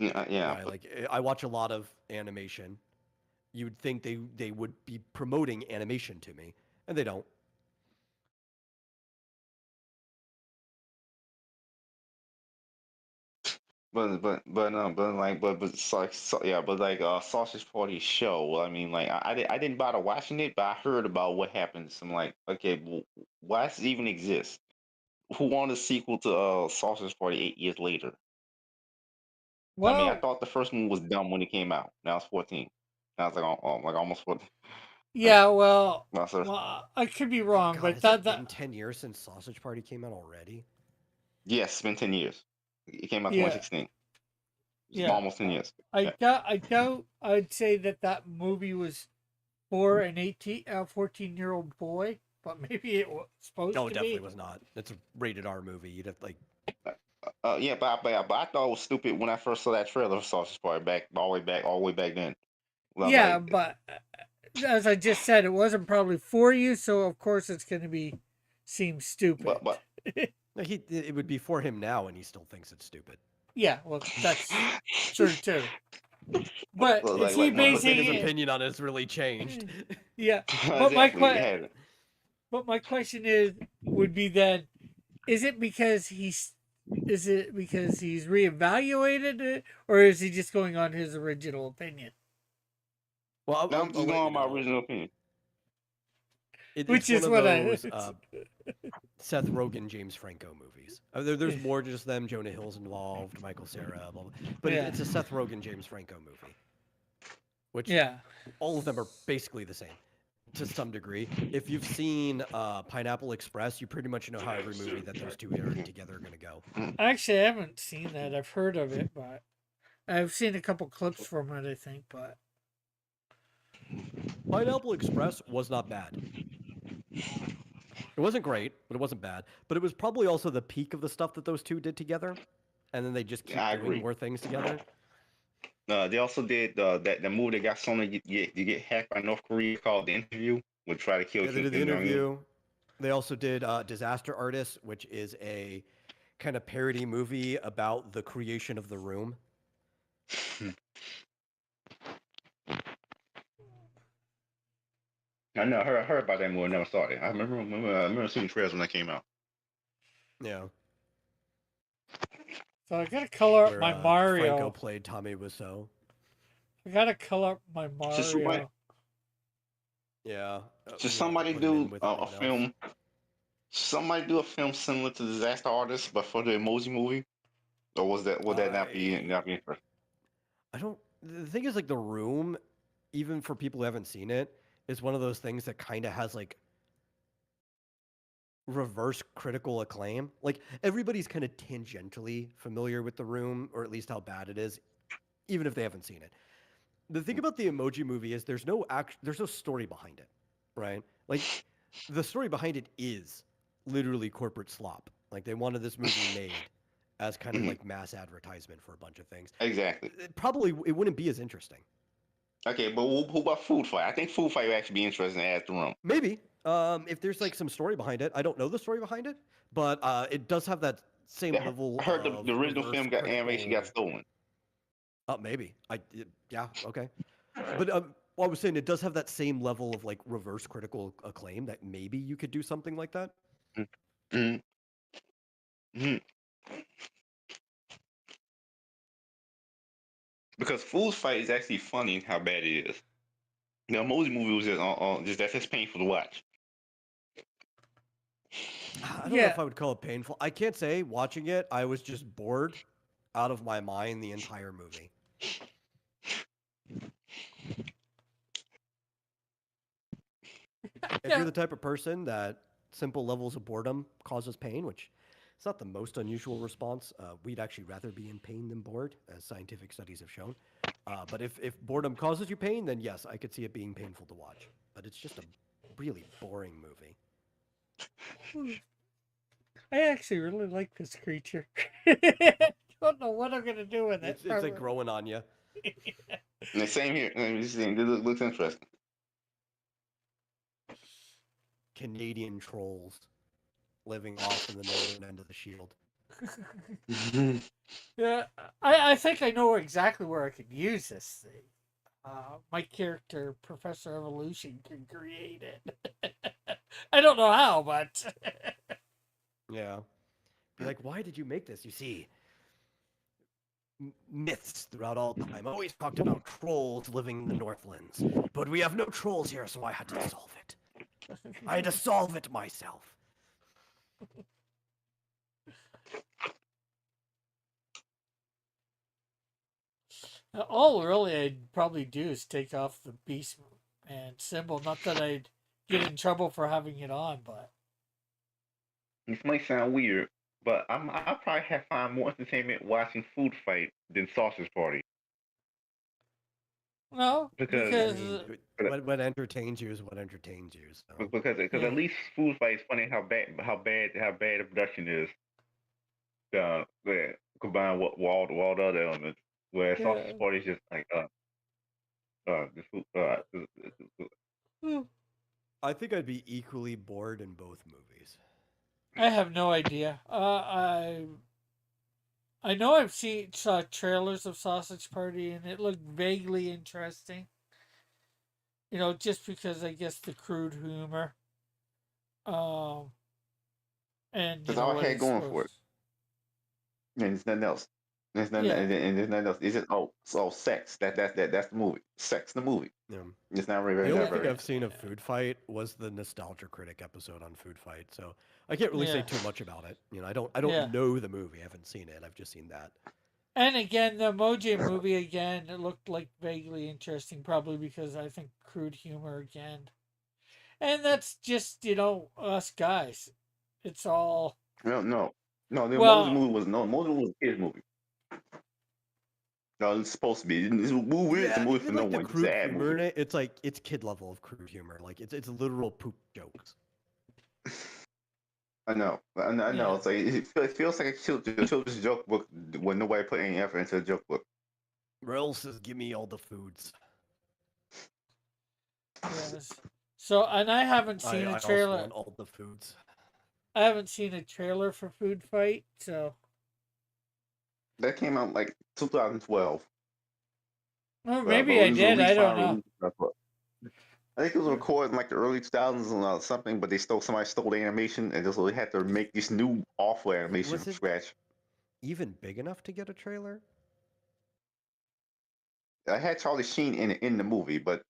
Yeah. Right? Like I watch a lot of animation. You would think they would be promoting animation to me, and they don't. But like Sausage Party show. Well, I mean, like I didn't bother watching it, but I heard about what happens. I'm like, okay, well, why does it even exist? Who wanted a sequel to Sausage Party 8 years later? I mean, I Well, thought the first one was dumb when it came out. Now it's 14. Now it's like like almost 14. yeah, well, Well, so, I could be My wrong, God, but has it that been 10 years since Sausage Party came out already? yes, it's been 10 years. It came out yeah, 2016. It's yeah. almost 10 years. I Yeah. doubt, I doubt I'd say that movie was for an 14-year-old boy, but maybe it was supposed No, it to definitely be. was not. It's a rated R movie. You'd have like, Yeah, but I thought it was stupid when I first saw that trailer for Sausage Party back all the way back then. Well, I'm Yeah, like, but as I just said, it wasn't probably for you, so of course it's going to be seem stupid. but no, it would be for him now, and he still thinks it's stupid. Yeah, well, that's true too. But is he like I don't but think basing his it? opinion on it has really changed. Yeah, but exactly, it had it. but my question is would be then: is it because is it because he's reevaluated it, or is he just going on his original opinion? Well, Now I'm I'll just let going you on my know. original opinion. Which It's one is of what I. those Seth Rogen, James Franco movies. There's more just them. Jonah Hill's involved, Michael Cera, blah, blah. But Yeah. it's a Seth Rogen, James Franco movie, which Yeah. all of them are basically the same to some degree. If you've seen Pineapple Express, you pretty much know how every movie that those two are together are going to go. Actually, I haven't seen that. I've heard of it, but I've seen a couple clips from it, I think, but Pineapple Express was not bad. It wasn't great, but it wasn't bad. But it was probably also the peak of the stuff that those two did together, and then they just keep I doing agree. more things together. They also did that the movie that got Sony you get hacked by North Korea called The Interview, would try to kill Yeah, they Kim did the Jong Un. interview. They also did Disaster Artist, which is a kind of parody movie about the creation of The Room. I know, I heard about that movie, never saw it. I remember seeing trailers when that came out. Yeah, so I gotta color up where my Franco Mario. played Tommy Wiseau. I gotta color up my So somebody, Mario. Yeah. just You have to somebody put him in do with a everyone else. film. Somebody do a film similar to Disaster Artist, but for the Emoji Movie, or would that not be first? I don't. The thing is, like, The Room, even for people who haven't seen it, is one of those things that kind of has like reverse critical acclaim. Like everybody's kind of tangentially familiar with The Room, or at least how bad it is, even if they haven't seen it. The thing about the Emoji Movie is there's no story behind it, right? Like the story behind it is literally corporate slop. Like they wanted this movie made as kind of like mass advertisement for a bunch of things. Exactly. Probably it wouldn't be as interesting. Okay, but who about Food Fight? I think Food Fight would actually be interesting as The Room. Maybe if there's like some story behind it. I don't know the story behind it, but it does have that same level. I heard of the original reverse film got animation got critical- stolen. Maybe yeah, okay. But well, I was saying it does have that same level of like reverse critical acclaim that maybe you could do something like that. Mm-hmm. Mm-hmm. Because Food Fight is actually funny in how bad it is. The Emoji Movie was just that's just painful to watch. I don't know if I would call it painful. I can't say watching it, I was just bored out of my mind the entire movie. If you're the type of person that simple levels of boredom causes pain, which it's not the most unusual response, we'd actually rather be in pain than bored, as scientific studies have shown. But if boredom causes you pain, then yes, I could see it being painful to watch. but it's just a really boring movie. I actually really like this creature. Don't know what I'm gonna do with it. It's like growing on you. And the same here. This looks interesting. Canadian trolls living off in the northern end of the shield. Yeah, I think I know exactly where I could use this thing. My character, Professor Evolution, can create it. I don't know how, but Yeah. Be like, why did you make this? You see, myths throughout all time always talked about trolls living in the Northlands, but we have no trolls here, so I had to solve it. I had to solve it myself. all really I'd probably do is take off the beast and symbol. Not that I'd get in trouble for having it on, but This might sound weird, but I probably have found more entertainment watching Food Fight than Sausage Party no, because I because mean, what entertains you is what entertains you. So. because yeah. at least Food Fight is funny how bad the production is. Combined with all the other elements, where Yeah. Sausage Party is just like the food Hmm. I think I'd be equally bored in both movies. I have no idea. I know I've saw trailers of Sausage Party and it looked vaguely interesting. You know, just because I guess the crude humor. Um, and you That's know all I what had it's going for it. supposed. And there's nothing else. There's nothing, Yeah. and there's nothing else. It's just sex. That's the movie. Sex, the movie. Yeah. It's not very The only diverse. thing I've seen of Food Fight was the Nostalgia Critic episode on Food Fight, so I can't really say Yeah. too much about it. You know, I don't Yeah. know the movie. I haven't seen it. I've just seen that. And again, the Emoji movie again, it looked like vaguely interesting, probably because I think crude humor again. And that's just, you know, us guys. It's all No. The well, Emoji movie was a kids movie. No, it's supposed to be. This movie is a Yeah, movie even for no like the one. It's an crude ad humor in movie. it, it's like it's kid level of crude humor. Like it's literal poop jokes. I know. yeah. It's like it feels like a children's joke book when nobody put any effort into a joke book. Rel says, "Give me all the foods." Yes. So, and I haven't seen I a also trailer. want all the foods. I haven't seen a trailer for Food Fight, so That came out like 2012. or But maybe it I was did. I released don't finally know. released. I think it was recorded in like the early 2000s or something, but somebody stole the animation and just really had to make this new awful animation Was from it scratch. even big enough to get a trailer? I had Charlie Sheen in the movie, but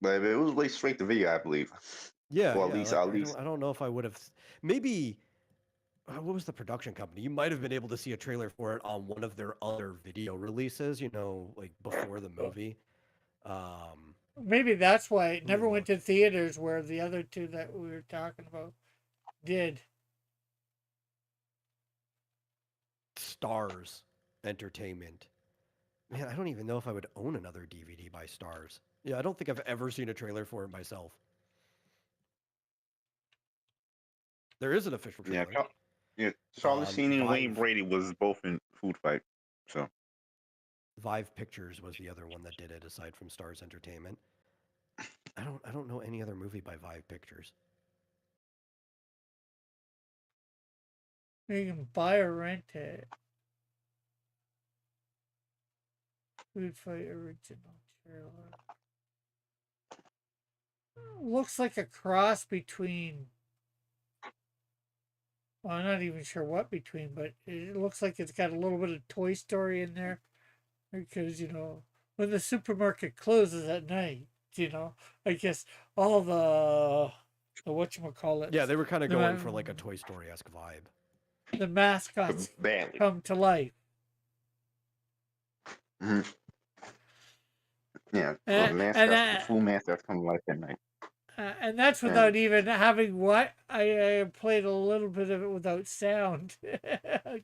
it was really straight to video, I believe. Yeah, Well, yeah. at Like least I don't know if I would have. Maybe what was the production company? You might have been able to see a trailer for it on one of their other video releases. You know, like before the movie. Maybe that's why it Let me never went look. to theaters where the other two that we were talking about did. Stars Entertainment. Man, I don't even know if I would own another DVD by Stars. Yeah, I don't think I've ever seen a trailer for it myself. There is an official trailer. Charlie Sheen and Wayne Vive. Brady was both in Food Fight. So Vive Pictures was the other one that did it, aside from Stars Entertainment. I don't know any other movie by Vive Pictures. You can buy or rent it. Food Fight original trailer. Looks like a cross between. Well, I'm not even sure what between, but it looks like it's got a little bit of Toy Story in there. Because, you know, when the supermarket closes at night, you know, I guess all the whatchamacallit. Yeah, they were kind of the going ma- for like a Toy Story-esque vibe. The mascots badly. come to life. Mm-hmm. Yeah, And the full mascots come to life at night. and that's without even having what I played a little bit of it without sound,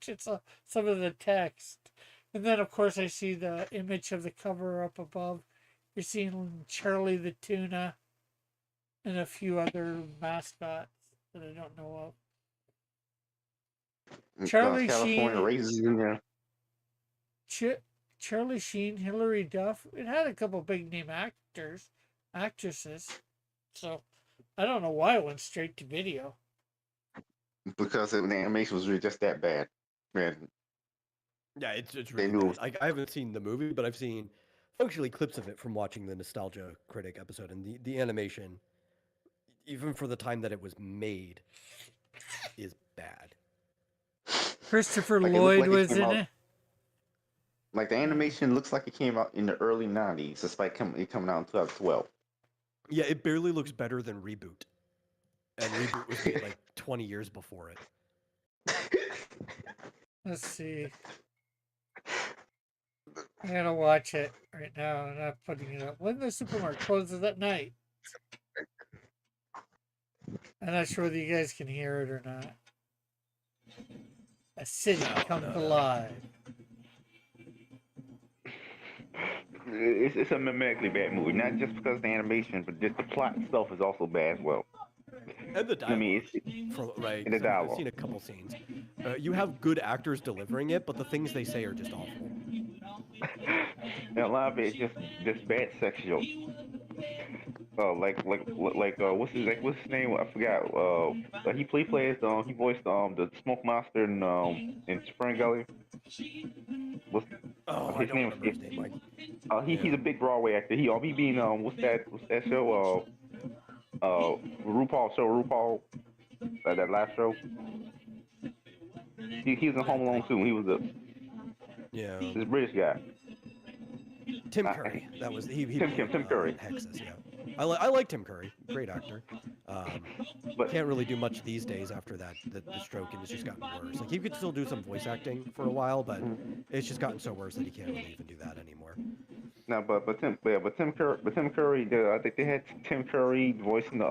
just some of the text, and then of course I see the image of the cover up above. You're seeing Charlie the tuna. and a few other mascots that I don't know of. Charlie California Sheen, Raisins in there. Charlie Sheen, Hilary Duff. It had a couple big name actresses. So I don't know why it went straight to video. Because the animation was really just that bad. Man, Yeah, it's they really knew. bad. I haven't seen the movie, but I've seen functionally clips of it from watching the Nostalgia Critic episode, and the animation, even for the time that it was made, is bad. Christopher Like it looked Lloyd like it was came in out. it. Like the animation looks like it came out in the early '90s, despite it coming out in 2012. Yeah, it barely looks better than Reboot, and Reboot was made like 20 years before it. Let's see. I gotta watch it right now. I'm not putting it up. When the supermarket closes at night. I'm not sure whether you guys can hear it or not. A city comes alive. It's a medically bad movie, not just because of the animation, but just the plot itself is also bad as well. And the dialogue, I mean, right? and the 'cause I've dialogue. seen a couple scenes. You have good actors delivering it, but the things they say are just awful. And a lot of it is just bad sex jokes. What's his name? I forgot. He voiced the Smoke Monster in Spring Gully. What's Oh, I his don't name? remember his name, Mike. He's a big Broadway actor. He being what's that show? RuPaul, that last show. He was in Home Alone too. He was this British guy. Tim Curry. That was he. Tim Curry. Hexus, yeah. I like Tim Curry. Great actor. But Can't really do much these days after that the stroke, and it's just gotten worse. Like he could still do some voice acting for a while, but it's just gotten so worse that he can't really even do that anymore. no, but Tim Curry. I think they had Tim Curry voicing the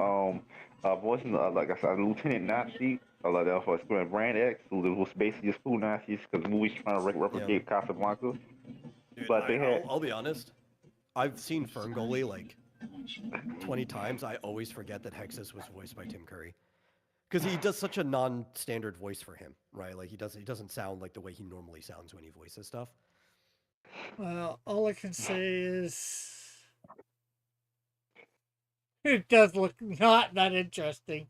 like I said, Lieutenant Nazi. For Brand X, who was basically just food Nazis because the movie's trying to replicate Casablanca. Dude, But they had. I'll be honest. I've seen Ferngully like 20 times. I always forget that Hexus was voiced by Tim Curry, because he does such a non-standard voice for him, right? Like he doesn't sound like the way he normally sounds when he voices stuff. Well, all I can say is it does look not that interesting.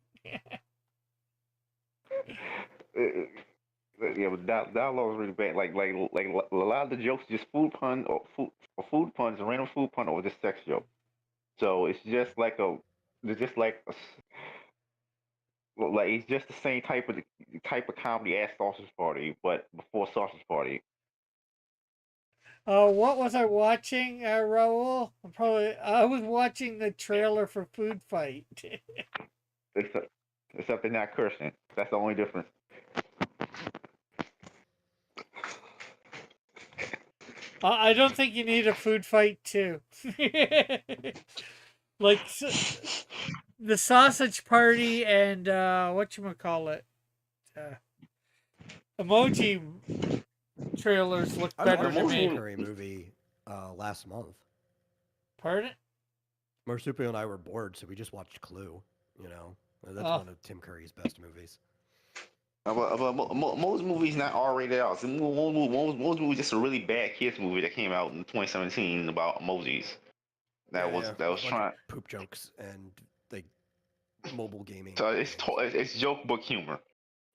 Yeah, but dialogue is really bad. Like a lot of the jokes just food puns and random food pun or just sex joke. So it's just like it's just the same type of comedy as Sausage Party, but before Sausage Party. What was I watching, Raul? I was watching the trailer for Food Fight. Except they're not cursing. That's the only difference. I don't think you need a food fight too. Like the Sausage Party and whatchamacallit, Emoji trailers look I better watched to a me. Tim Curry movie last month. Pardon? Marsupial and I were bored, so we just watched Clue. You know, that's Oh. one of Tim Curry's best movies. Most movies not R-rated out. So most movies just a really bad kids movie that came out in 2017 about emojis. That was A bunch of trying. poop jokes and like mobile gaming. So it's joke book humor.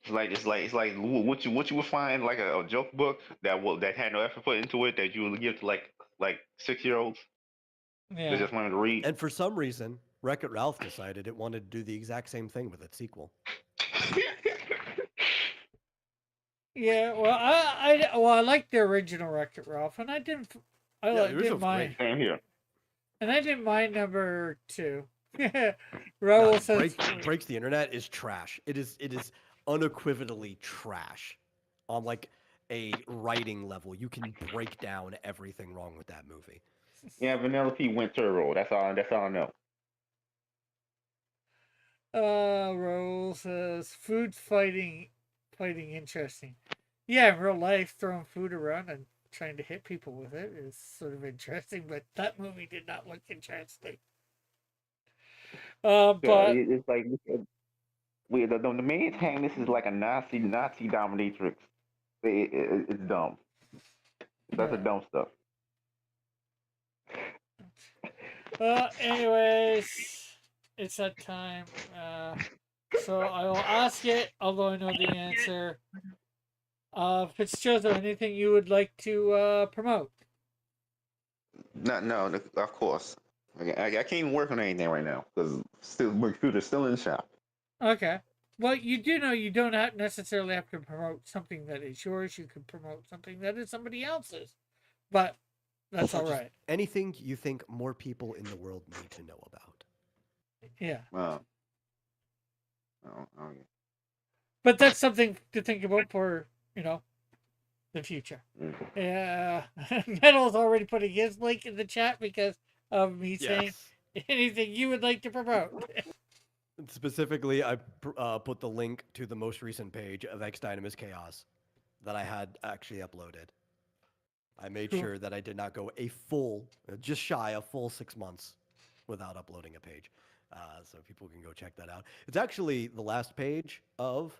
It's like what you would find like a joke book that had no effort put into it that you would give to like 6-year-olds that Yeah. just wanted to read. And for some reason, Wreck-It Ralph decided it wanted to do the exact same thing with its sequel. Yeah. Well, I like the original Wreck-It Ralph, and I didn't. Yeah, the didn't original's mind, Same here. and I didn't mind number 2. Raul No, says Breaks the Internet is trash. It is unequivocally trash on like a writing level. You can break down everything wrong with that movie. Yeah, Vanellope went turbo. That's all I know. Raul says food fighting interesting. Yeah, in real life, throwing food around and trying to hit people with it is sort of interesting, but that movie did not look interesting. But It's like the main antagonist is like a Nazi dominatrix. It's dumb. That's a yeah. dumb stuff. Anyways, it's that time. So I will ask it, although I know the answer. Fitzgerald, anything you would like to promote? No, of course. I can't even work on anything right now because still my computer's still in the shop. Okay. Well, you do know you don't necessarily have to promote something that is yours. You could promote something that is somebody else's. But that's all Just right. anything you think more people in the world need to know about. Yeah. Oh, okay. But that's something to think about for, the future. Mm. Yeah. Metal's already putting his link in the chat because of me saying anything you would like to promote. Specifically, I put the link to the most recent page of X Dynamis Chaos that I had actually uploaded. I made Cool. sure that I did not go a full, just shy of full 6 months without uploading a page. So people can go check that out. It's actually the last page of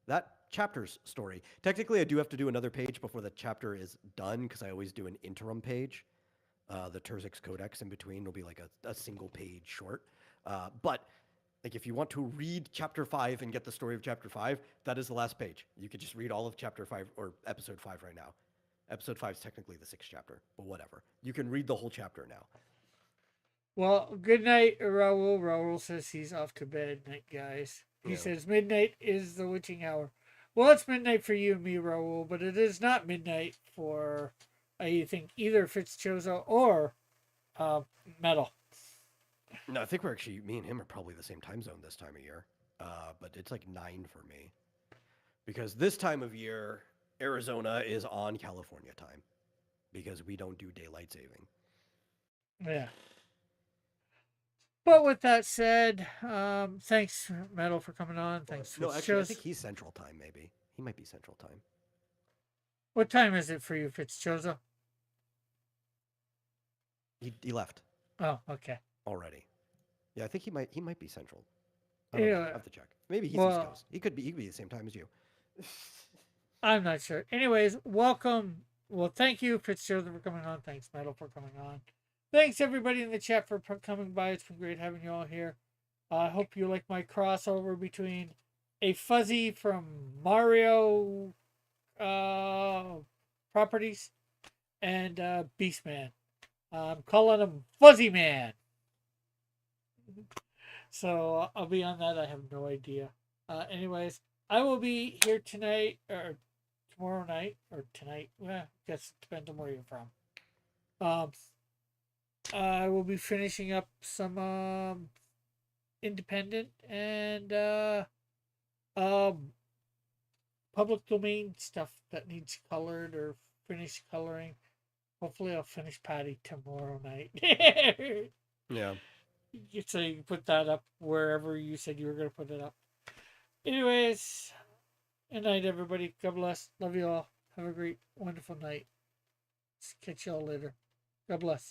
that chapter's story. Technically, I do have to do another page before the chapter is done because I always do an interim page. The Terzix Codex in between will be like a single page short. But like if you want to read chapter 5 and get the story of chapter 5, that is the last page. You could just read all of chapter 5 or episode 5 right now. Episode 5 is technically the 6th chapter, but whatever. You can read the whole chapter now. Well, good night, Raul. Raul says he's off to bed. Night, guys. He Yeah. says midnight is the witching hour. Well, it's midnight for you and me, Raul, but it is not midnight for, I think, either Fitzchozo or Metal. No, I think we're actually, me and him are probably the same time zone this time of year. But it's like 9 for me. Because this time of year, Arizona is on California time. Because we don't do daylight saving. Yeah. But with that said, thanks, Metal, for coming on. Thanks, No, actually, I Fitzchozo. think he's Central Time, maybe. He might be Central Time. What time is it for you, Fitzchozo? He left Oh, okay. already. Yeah, I think he might be Central. I don't know. I have to check. Maybe he's East well- Coast. He could be the same time as you. I'm not sure. Anyways, welcome. Well, thank you, Fitzgerald, for coming on. Thanks, Metal, for coming on. Thanks, everybody in the chat, for coming by. It's been great having you all here. I hope you like my crossover between a Fuzzy from Mario Properties and Beastman. I'm calling him Fuzzy Man. So I'll be on that. I have no idea. Anyways, I will be here tonight or tomorrow night or tonight. Well, I guess it depends on where you're from. I will be finishing up some independent and public domain stuff that needs colored or finished coloring. Hopefully, I'll finish Patty tomorrow night. Yeah. So you can put that up wherever you said you were going to put it up. Anyways, good night, everybody. God bless. Love you all. Have a great, wonderful night. Catch y'all later. God bless.